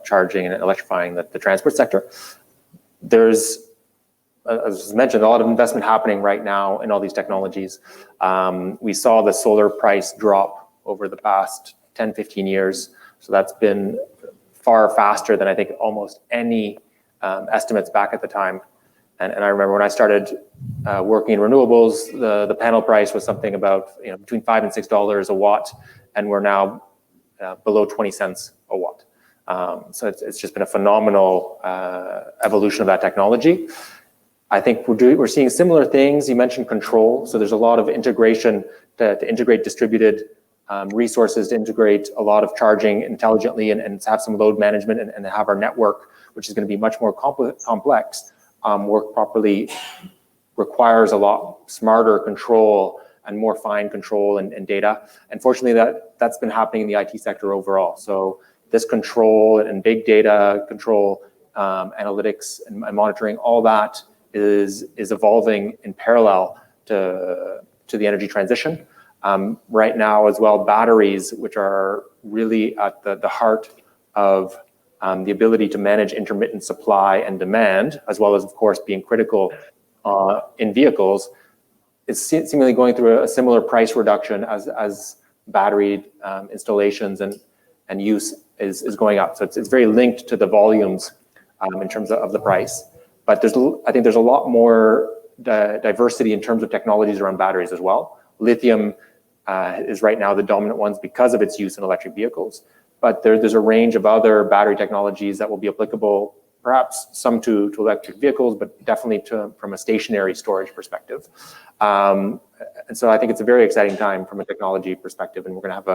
charging and electrifying the transport sector. There's, as mentioned, a lot of investment happening right now in all these technologies. We saw the solar price drop over the past 10, 15 years. So that's been far faster than I think almost any estimates back at the time. And I remember when I started working in renewables, the panel price was something about between $5 and $6 a watt, and we're now below 20 cents a watt. So it's just been a phenomenal evolution of that technology. I think we're seeing similar things. You mentioned control, so there's a lot of integration to integrate distributed resources, to integrate a lot of charging intelligently and have some load management and have our network, which is going to be much more complex, work properly, requires a lot smarter control and more fine control and data. Unfortunately, that's been happening in the IT sector overall. So this control and big data control, analytics and monitoring, all that is evolving in parallel to the energy transition. Right now as well, batteries, which are really at the heart of the ability to manage intermittent supply and demand, as well as, of course, being critical in vehicles, is seemingly going through a similar price reduction as battery installations and use is going up. So it's very linked to the volumes in terms of the price. But I think there's a lot more diversity in terms of technologies around batteries as well. Lithium is right now the dominant ones because of its use in electric vehicles. But there's a range of other battery technologies that will be applicable, perhaps some to electric vehicles, but definitely from a stationary storage perspective. And so I think it's a very exciting time from a technology perspective, and we're going to have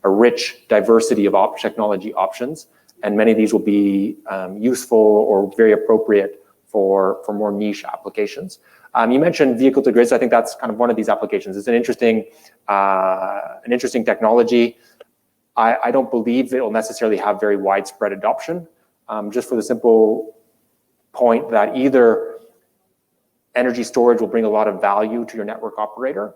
a rich diversity of technology options, and many of these will be useful or very appropriate for more niche applications. You mentioned vehicle to grids. I think that's kind of one of these applications. It's an interesting technology. I don't believe it will necessarily have very widespread adoption, just for the simple point that either energy storage will bring a lot of value to your network operator,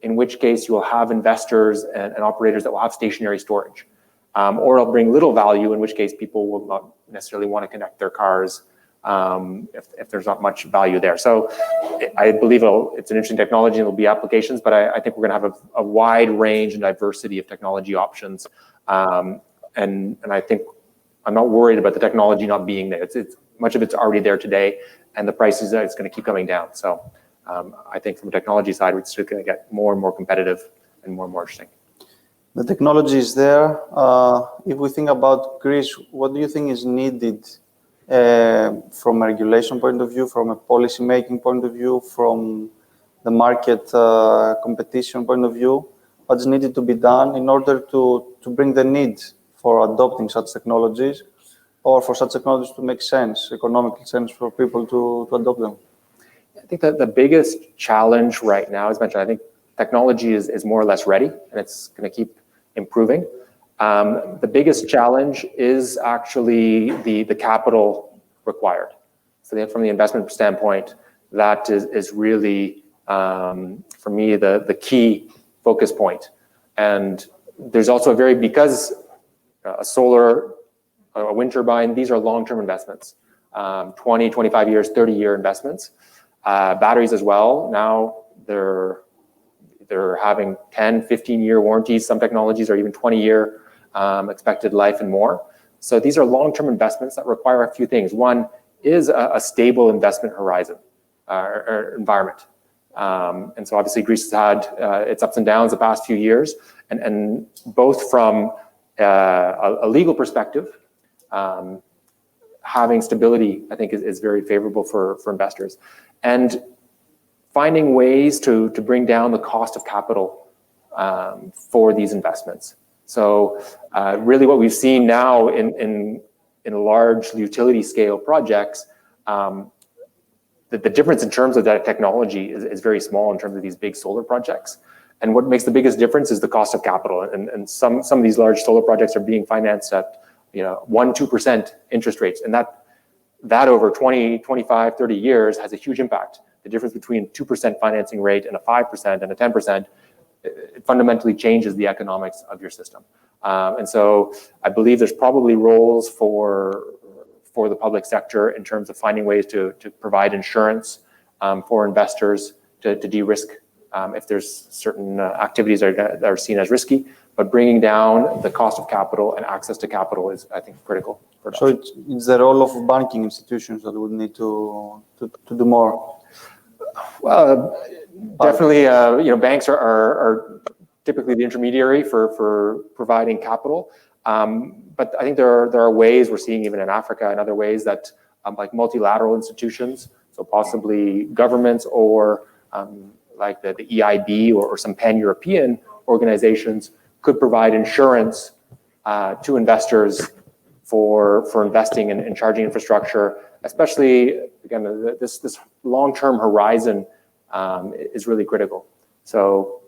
in which case you will have investors and operators that will have stationary storage, or it'll bring little value, in which case people will not necessarily want to connect their cars if there's not much value there. So I believe it's an interesting technology and there'll be applications, but I think we're going to have a wide range and diversity of technology options. And I think I'm not worried about the technology not being there. It's much of it's already there today, and the prices it's going to keep coming down. So I think from a technology side, it's going to get more and more competitive and more interesting. The technology is there. If we think about Greece, what do you think is needed from a regulation point of view, from a policy making point of view, from the market competition point of view? What's needed to be done in order to bring the need for adopting such technologies, or for such technologies to make sense, economical sense for people to adopt them? I think that the biggest challenge right now, as mentioned, I think technology is more or less ready, and it's going to keep improving. The biggest challenge is actually the capital required. So from the investment standpoint, that is really, for me, the key focus point. And there's also because a solar, a wind turbine, these are long-term investments, 20, 25 years, 30-year investments. Batteries as well, now they're having 10, 15-year warranties. Some technologies are even 20-year expected life and more. So these are long-term investments that require a few things. One is a stable investment horizon or environment. And so obviously Greece has had its ups and downs the past few years, and both from a legal perspective, having stability, I think, is very favorable for investors. And finding ways to bring down the cost of capital for these investments. So really what we've seen now in large utility scale projects, the difference in terms of that technology is very small in terms of these big solar projects. And what makes the biggest difference is the cost of capital. And some of these large solar projects are being financed at 1-2% interest rates. And that over 20, 25, 30 years has a huge impact. The difference between 2% financing rate and a 5% and a 10%, it fundamentally changes the economics of your system. And so I believe there's probably roles for the public sector in terms of finding ways to provide insurance for investors to de-risk if there's certain activities that are seen as risky. But bringing down the cost of capital and access to capital is, I think, critical. So it's the role of banking institutions that would need to do more. Well, definitely, banks are typically the intermediary for providing capital. But I think there are ways we're seeing even in Africa and other ways that like multilateral institutions, so possibly governments or like the EIB or some pan-European organizations could provide insurance to investors for investing in charging infrastructure, especially, again, this long-term horizon is really critical. So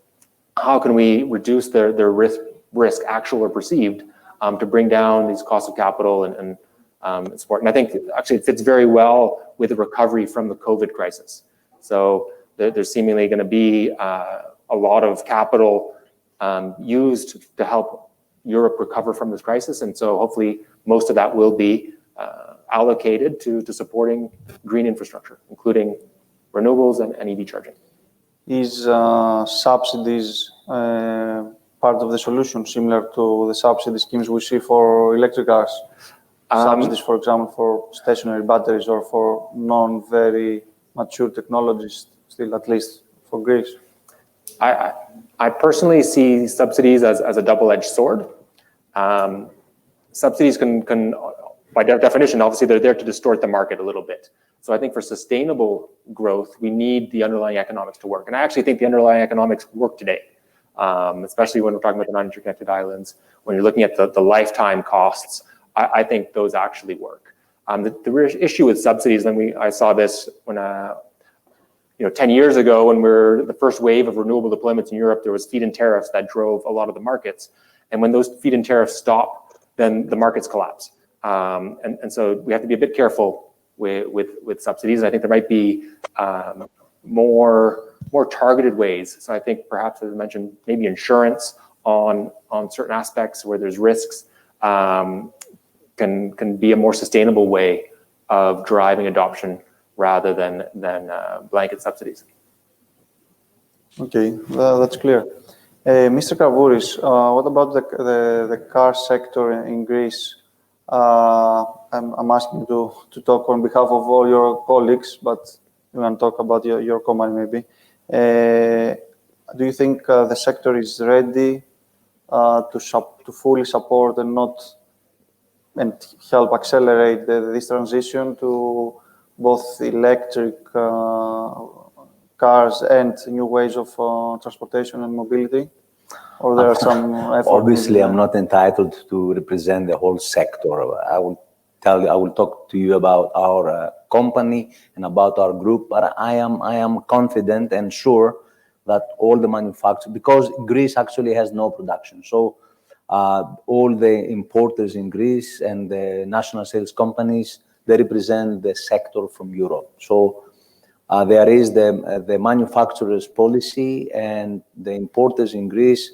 how can we reduce their risk, actual or perceived, to bring down these costs of capital and support? And I think actually it fits very well with the recovery from the COVID crisis. So there's seemingly going to be a lot of capital used to help Europe recover from this crisis. And so hopefully most of that will be allocated to supporting green infrastructure, including renewables and EV charging. Is subsidies part of the solution, similar to the subsidy schemes we see for electric cars? Subsidies, for example, for stationary batteries or for non-very mature technologies, still at least for Greece? I personally see subsidies as a double-edged sword. Subsidies can, by definition, obviously they're there to distort the market a little bit. So I think for sustainable growth, we need the underlying economics to work. And I actually think the underlying economics work today, especially when we're talking about the non-interconnected islands. When you're looking at the lifetime costs, I think those actually work. The real issue with subsidies, I saw this when 10 years ago, when the first wave of renewable deployments in Europe, there was feed-in tariffs that drove a lot of the markets. And when those feed-in tariffs stop, then the markets collapse. And so we have to be a bit careful with subsidies. I think there might be more targeted ways. So I think perhaps, as I mentioned, maybe insurance on certain aspects where there's risks can be a more sustainable way of driving adoption rather than blanket subsidies. Okay, that's clear. Mr. Kavvouris, what about the car sector in Greece? I'm asking to talk on behalf of all your colleagues, but you can talk about your company maybe. Do you think the sector is ready to fully support and help accelerate this transition to both electric cars and new ways of transportation and mobility? Or there are some efforts? Obviously, I'm not entitled to represent the whole sector. I will talk to you about our company and about our group, but I am confident and sure that all the manufacturers, because Greece actually has no production, so all the importers in Greece and the national sales companies, they represent the sector from Europe. So there is the manufacturers' policy, and the importers in Greece,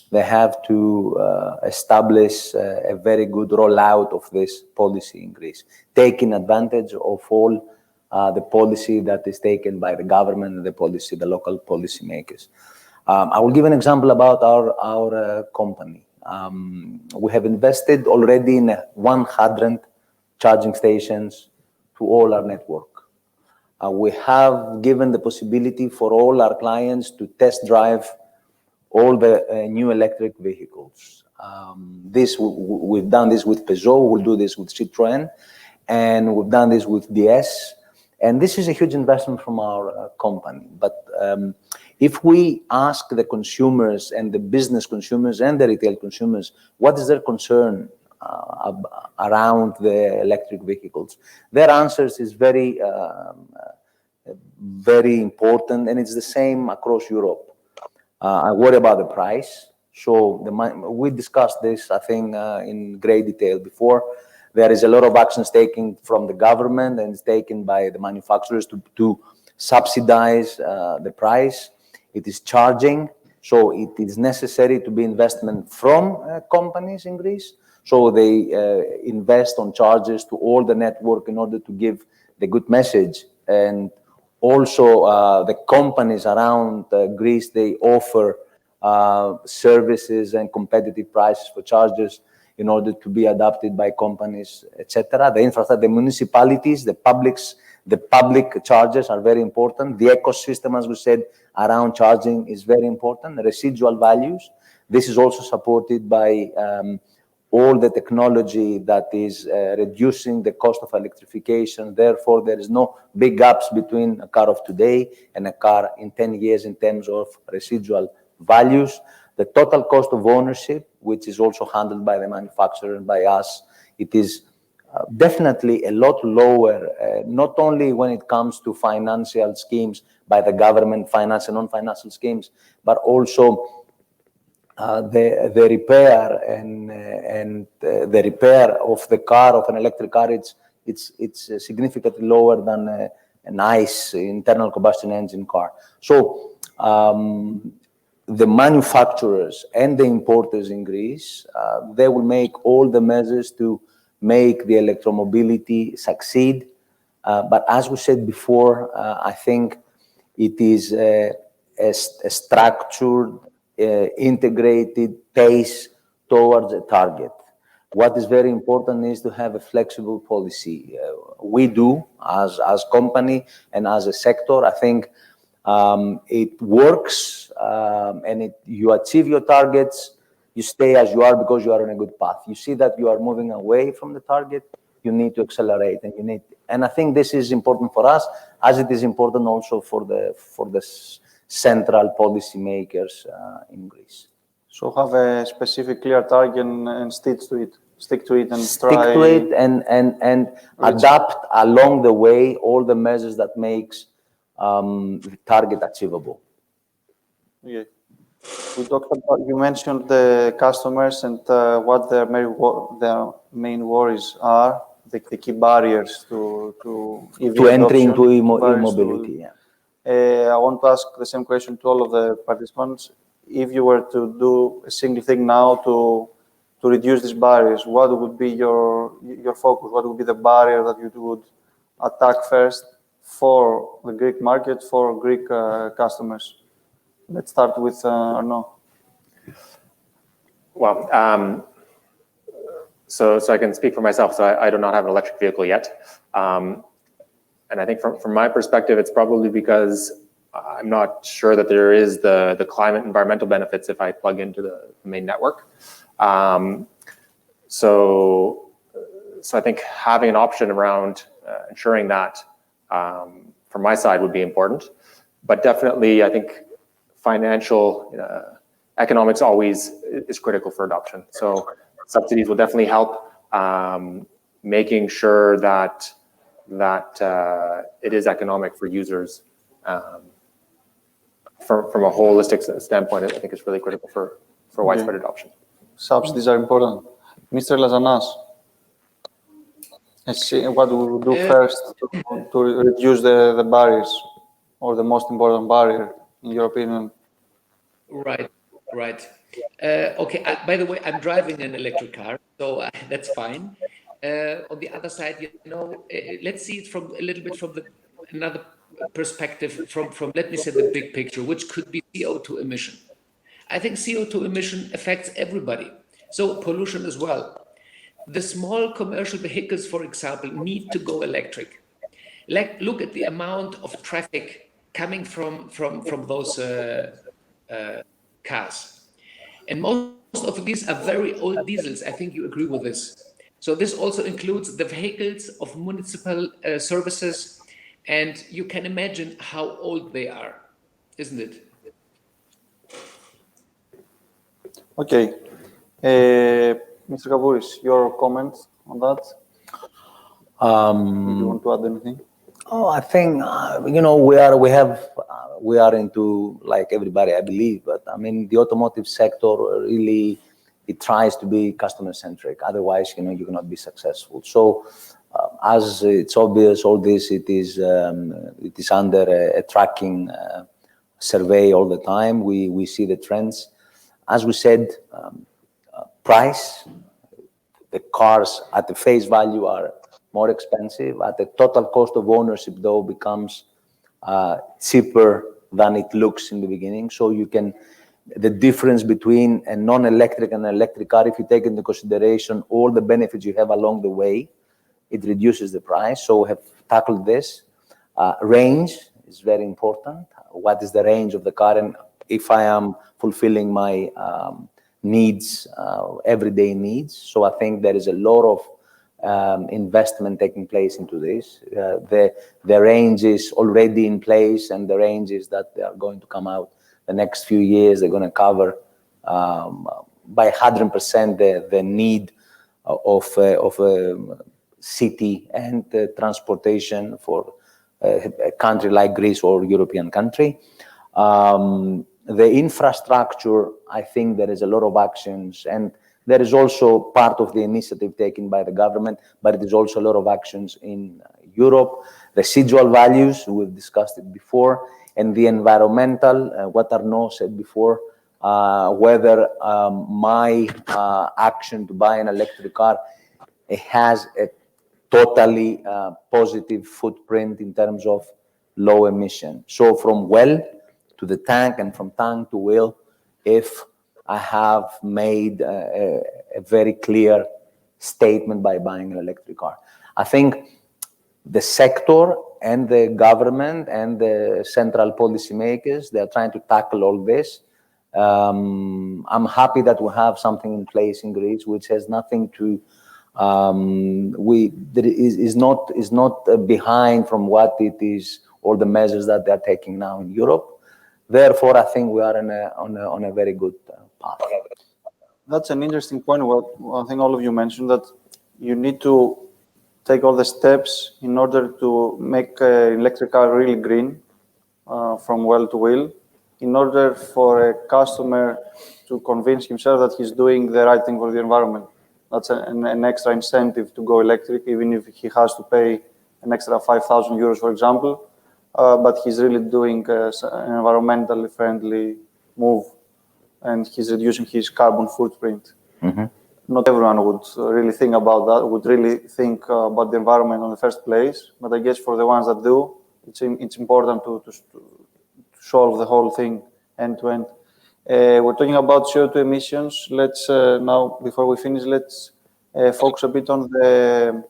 they have to establish a very good rollout of this policy in Greece, taking advantage of all the policy that is taken by the government and the local policy makers. I will give an example about our company. We have invested already in 100 charging stations to all our network. We have given the possibility for all our clients to test drive all the new electric vehicles. We've done this with Peugeot, we'll do this with Citroën, and we've done this with DS. And this is a huge investment from our company. But if we ask the consumers and the business consumers and the retail consumers, what is their concern around the electric vehicles? Their answers is very important, and it's the same across Europe. I worry about the price. So we discussed this, I think, in great detail before. There is a lot of actions taken from the government and it's taken by the manufacturers to subsidize the price. It is charging, so it is necessary to be investment from companies in Greece. So they invest on charges to all the network in order to give the good message. And also the companies around Greece, they offer services and competitive prices for chargers in order to be adopted by companies, etc. The infrastructure, the municipalities, the public chargers are very important. The ecosystem, as we said, around charging is very important. The residual values. This is also supported by all the technology that is reducing the cost of electrification. Therefore, there is no big gaps between a car of today and a car in 10 years in terms of residual values. The total cost of ownership, which is also handled by the manufacturer and by us, it is definitely a lot lower, not only when it comes to financial schemes by the government, financial and non-financial schemes, but also the repair and the repair of the car, of an electric car, it's significantly lower than an ICE, internal combustion engine car. So the manufacturers and the importers in Greece, they will make all the measures to make the electromobility succeed. But as we said before, I think it is a structured, integrated pace towards a target. What is very important is to have a flexible policy. We do as company and as a sector. I think it works, and you achieve your targets. You stay as you are because you are on a good path. You see that you are moving away from the target, you need to accelerate, and I think this is important for us, as it is important also for the central policy makers in Greece. So have a specific clear target and stick to it. Stick to it and and adapt along the way all the measures that makes the target achievable. Yeah. We talked about, you mentioned the customers and what their main worries are, the key barriers to entry into e-mobility. I want to ask the same question to all of the participants. If you were to do a single thing now to reduce these barriers, what would be your focus? What would be the barrier that you would attack first for the Greek market, for Greek customers? Let's start with Arnaud. Well, so I can speak for myself. So I do not have an electric vehicle yet. And I think from my perspective, it's probably because I'm not sure that there is the climate environmental benefits if I plug into the main network. So I think having an option around ensuring that from my side would be important. But definitely, I think financial economics always is critical for adoption. So subsidies will definitely help, making sure that it is economic for users. From a holistic standpoint, I think it's really critical for widespread adoption. Subsidies are important. Mr. Lazanas, what we will do first to reduce the barriers, or the most important barrier, in your opinion? Right. Okay, by the way, I'm driving an electric car, so that's fine. On the other side, let's see it from a little bit from another perspective, from let me say the big picture, which could be CO2 emission. I think CO2 emission affects everybody, so pollution as well. The small commercial vehicles, for example, need to go electric. Look at the amount of traffic coming from those cars, and most of these are very old diesels. I think you agree with this. So this also includes the vehicles of municipal services, and you can imagine how old they are, isn't it? Okay. Mr. Kavvouris, your comments on that? Do you want to add anything? Oh, I think we are into, like everybody, I believe, but I mean the automotive sector really, it tries to be customer centric. Otherwise, you cannot be successful. So, as it's obvious, all this it is under a tracking survey all the time. We see the trends. As we said, price. The cars at the face value are more expensive. At the total cost of ownership, though, becomes cheaper than it looks in the beginning. So the difference between a non-electric and an electric car, if you take into consideration all the benefits you have along the way, it reduces the price. So we have tackled this. Range is very important. What is the range of the car? And if I am fulfilling my needs, everyday needs. So I think there is a lot of investment taking place into this. The range is already in place, and the ranges that they are going to come out the next few years, they're going to cover by 100% the need of city and transportation for a country like Greece or European country. The infrastructure, I think there is a lot of actions, and there is also part of the initiative taken by the government, but it is also a lot of actions in Europe. Residual values, we've discussed it before, and the environmental, what Arnaud said before, whether my action to buy an electric car has a totally positive footprint in terms of low emission. So from well to the tank and from tank to wheel, if I have made a very clear statement by buying an electric car. I think the sector and the government and the central policymakers, they are trying to tackle all this. I'm happy that we have something in place in Greece which has nothing to is not behind from what it is or the measures that they are taking now in Europe. Therefore, I think we are on a very good path. That's an interesting point. What I think all of you mentioned, that you need to take all the steps in order to make an electric car really green from well to wheel, in order for a customer to convince himself that he's doing the right thing for the environment. That's an extra incentive to go electric, even if he has to pay an extra 5,000 euros, for example. But he's really doing an environmentally friendly move, and he's reducing his carbon footprint. Mm-hmm. Not everyone would really think about that, would really think about the environment in the first place. But I guess for the ones that do, it's important to solve the whole thing end to end. We're talking about CO2 emissions. Let's now, before we finish, let's focus a bit on the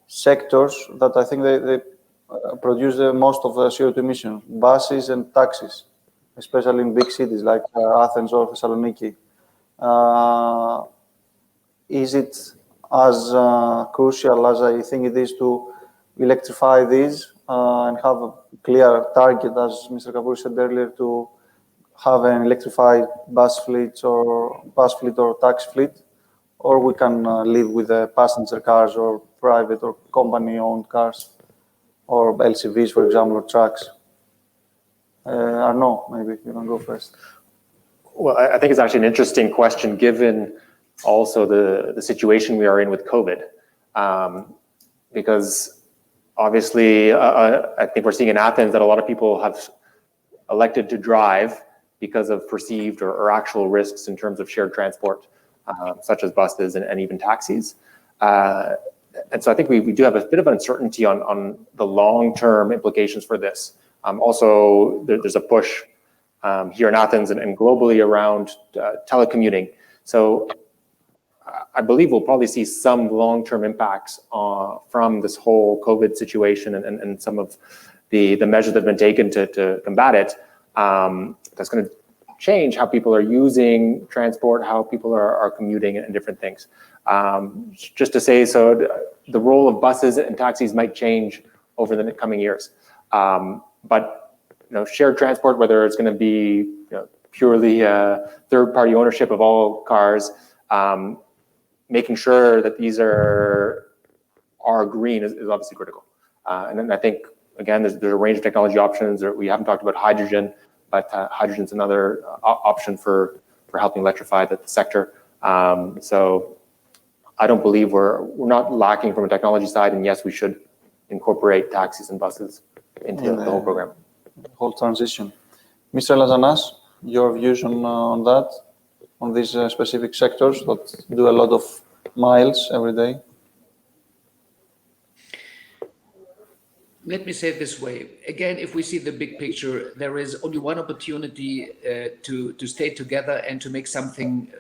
sectors that I think they produce the most of the CO2 emissions: buses and taxis, especially in big cities like Athens or Thessaloniki. Is it as crucial as I think it is to electrify these and have a clear target, as Mr. Kavvouris said earlier, to have an electrified bus fleet or taxi fleet, or we can live with passenger cars or private or company-owned cars, or LCVs, for example, or trucks? Arnaud, maybe you can go first. Well, I think it's actually an interesting question, given also the situation we are in with COVID, because obviously I think we're seeing in Athens that a lot of people have elected to drive because of perceived or actual risks in terms of shared transport, such as buses and even taxis. And so I think we do have a bit of uncertainty on the long-term implications for this. Also, there's a push here in Athens and globally around telecommuting. So I believe we'll probably see some long-term impacts from this whole COVID situation and some of the measures that have been taken to combat it. That's going to change how people are using transport, how people are commuting, and different things. Just to say, so the role of buses and taxis might change over the coming years. But shared transport, whether it's going to be purely third-party ownership of all cars, making sure that these are green is obviously critical. And then I think, again, there's a range of technology options. We haven't talked about hydrogen, but hydrogen is another option for helping electrify the sector. So I don't believe we're not lacking from a technology side, and yes, we should incorporate taxis and buses into the whole program. Whole transition. Mr. Lazanas, your views on that, on these specific sectors that do a lot of miles every day? Let me say it this way. Again, if we see the big picture, there is only one opportunity to stay together and to make something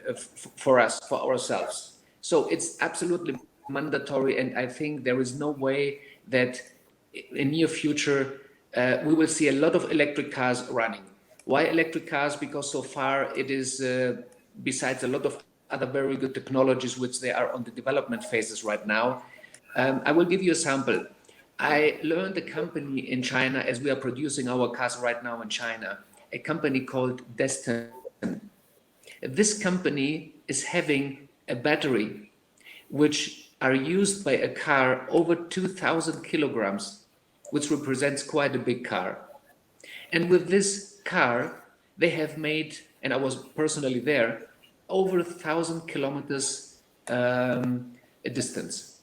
for us, for ourselves. So it's absolutely mandatory, and I think there is no way that in near future we will see a lot of electric cars running. Why electric cars? Because so far it is, besides a lot of other very good technologies which they are on the development phases right now. I will give you a sample. I learned a company in China, as we are producing our cars right now in China, a company called Destin. This company is having a battery which are used by a car over 2,000 kilograms, which represents quite a big car. And with this car, they have made, and I was personally there, over 1,000 kilometers a distance.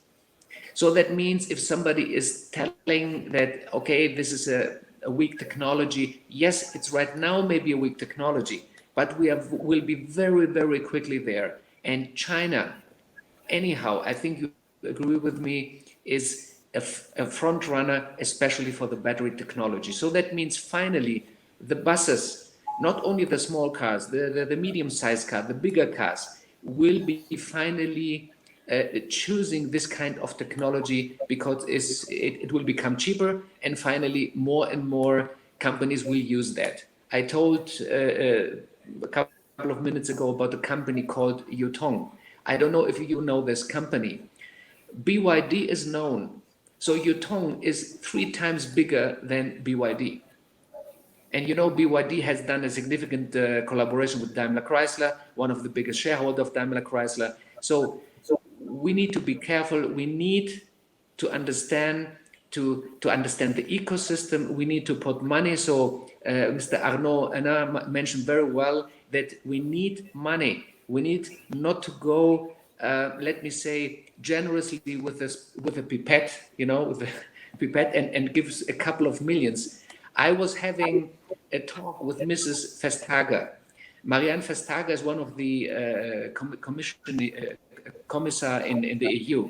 So that means if somebody is telling that, okay, this is a weak technology, yes, it's right now maybe a weak technology, but will be very, very quickly there. And China, anyhow, I think you agree with me, is a front runner, especially for the battery technology. So that means finally the buses, not only the small cars, the medium-sized car, the bigger cars, will be finally choosing this kind of technology because it will become cheaper, and finally more and more companies will use that. I told a couple of minutes ago about a company called Yutong. I don't know if you know this company. BYD is known. So Yutong is 3 times bigger than BYD. And you know, BYD has done a significant collaboration with Daimler Chrysler, one of the biggest shareholders of Daimler Chrysler. So we need to be careful. We need to understand understand the ecosystem. We need to put money. So Mr. Arnaud mentioned very well that we need money. We need not to go, let me say, generously with a pipette, with a pipette and gives a couple of millions. I was having a talk with Mrs. Vestager. Marianne Vestager is one of the commissar in the EU.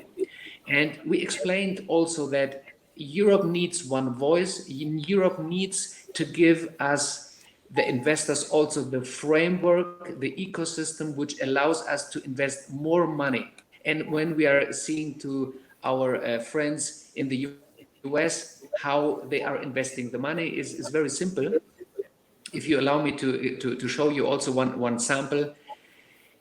And we explained also that Europe needs one voice. Europe needs to give us, the investors, also the framework, the ecosystem, which allows us to invest more money. And when we are seeing to our friends in the US, how they are investing the money is very simple. If you allow me to show you also one sample.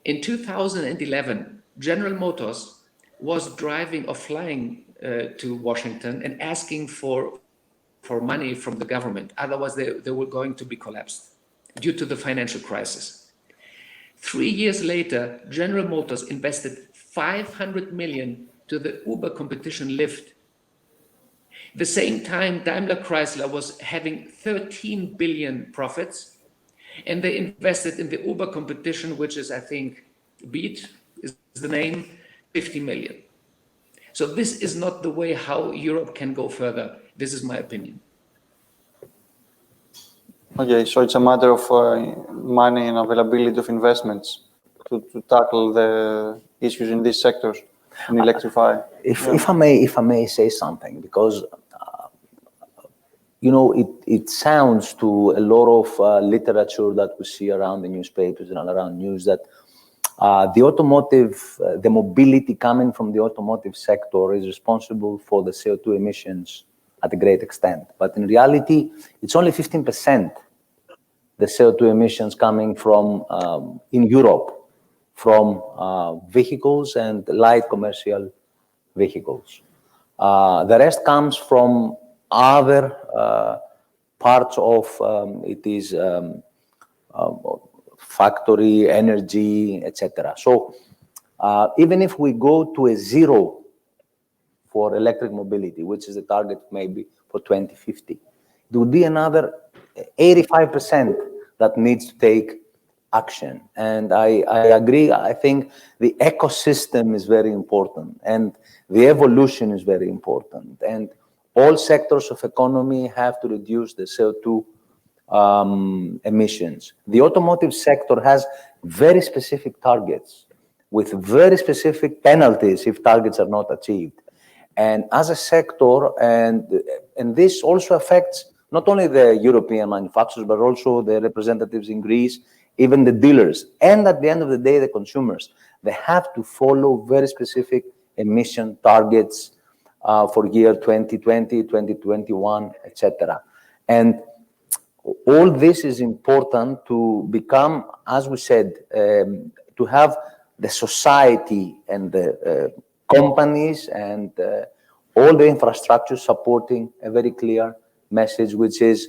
In 2011, General Motors was driving or flying to Washington and asking for money from the government. Otherwise, they were going to be collapsed due to the financial crisis. 3 years later, General Motors invested 500 million to the Uber competition Lyft. The same time, Daimler Chrysler was having 13 billion profits, and they invested in the Uber competition, which is, I think, Beat is the name, 50 million. So this is not the way how Europe can go further. This is my opinion. Okay, so it's a matter of money and availability of investments to tackle the issues in these sectors and electrify. If I may say something, because it sounds to a lot of literature that we see around the newspapers and around news that the mobility coming from the automotive sector is responsible for the CO2 emissions at a great extent. But in reality, it's only 15%, the CO2 emissions coming from, in Europe, from vehicles and light commercial vehicles. The rest comes from other parts of factory, energy, etc. So even if we go to a zero for electric mobility, which is the target maybe for 2050, there would be another 85% that needs to take action. And I agree. I think the ecosystem is very important and the evolution is very important. And all sectors of economy have to reduce the CO2 emissions. The automotive sector has very specific targets with very specific penalties if targets are not achieved. And as a sector, and this also affects not only the European manufacturers, but also the representatives in Greece, even the dealers, and at the end of the day, the consumers. They have to follow very specific emission targets for year 2020, 2021, etc. And all this is important to become, as we said, to have the society and the companies and all the infrastructure supporting a very clear message, which is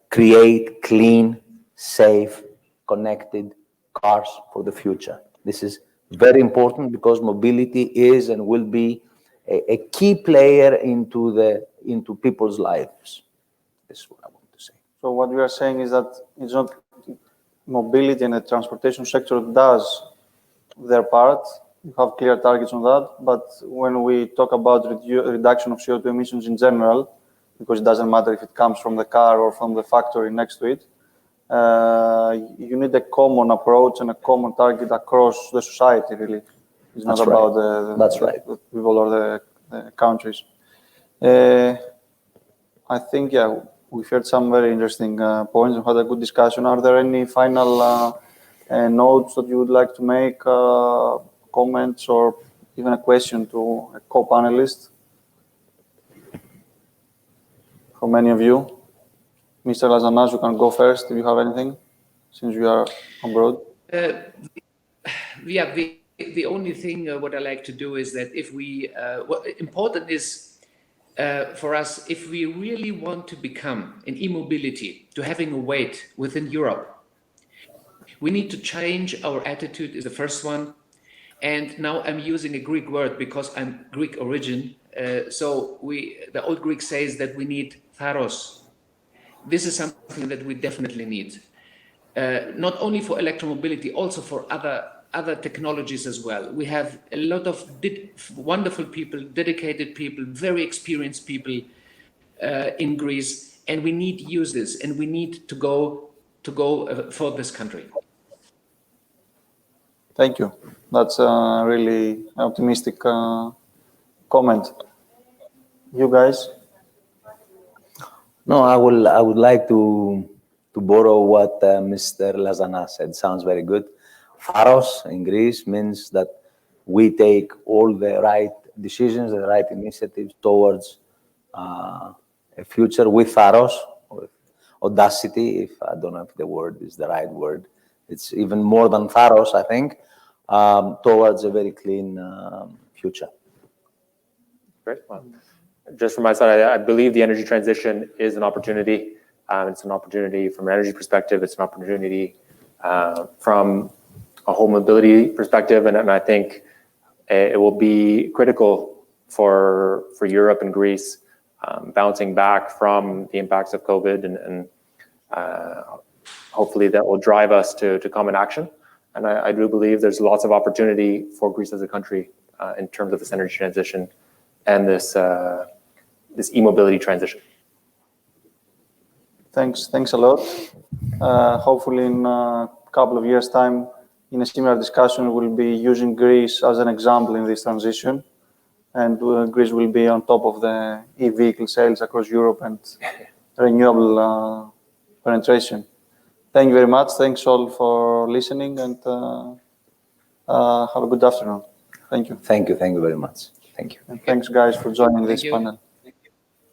create clean, safe, connected cars for the future. This is very important because mobility is and will be a key player into people's lives. This is what I want to say. So what we are saying is that it's not mobility and the transportation sector does their part. You have clear targets on that, but when we talk about reduction of CO2 emissions in general, because it doesn't matter if it comes from the car or from the factory next to it, you need a common approach and a common target across the society, really. It's not That's about right. That's right. the people or the countries. I think, yeah, we've heard some very interesting points and had a good discussion. Are there any final notes that you would like to make, comments, or even a question to a co-panelist from any of you? Mr. Lazanas, you can go first if you have anything, since you are abroad. Yeah, the only thing what I like to do is that if we, what important is for us, if we really want to become an e-mobility, to having a weight within Europe, we need to change our attitude is the first one. And now I'm using a Greek word because I'm Greek origin. So the old Greek says that we need Thanos. This is something that we definitely need. Not only for electromobility, also for other technologies as well. We have a lot of wonderful people, dedicated people, very experienced people in Greece, and we need to use this, and we need to go for this country. Thank you. That's a really optimistic comment. You guys? No, I would like to borrow what Mr. Lazanas said. Sounds very good. Pharos in Greece means that we take all the right decisions, the right initiatives towards a future with Pharos, with audacity, if I don't know if the word is the right word. It's even more than Pharos, I think, towards a very clean future. Great. Well, just from my side, I believe the energy transition is an opportunity. It's an opportunity from an energy perspective. It's an opportunity from a whole mobility perspective, and I think it will be critical for Europe and Greece bouncing back from the impacts of COVID, and hopefully that will drive us to common action. And I do believe there's lots of opportunity for Greece as a country in terms of this energy transition and this e-mobility transition. Thanks a lot. Hopefully in a couple of years' time, in a similar discussion, we'll be using Greece as an example in this transition. And Greece will be on top of the e-vehicle sales across Europe and renewable penetration. Thank you very much. Thanks all for listening, and have a good afternoon. Thank you. Thank you very much. Thank you. And thanks, guys, for joining this panel.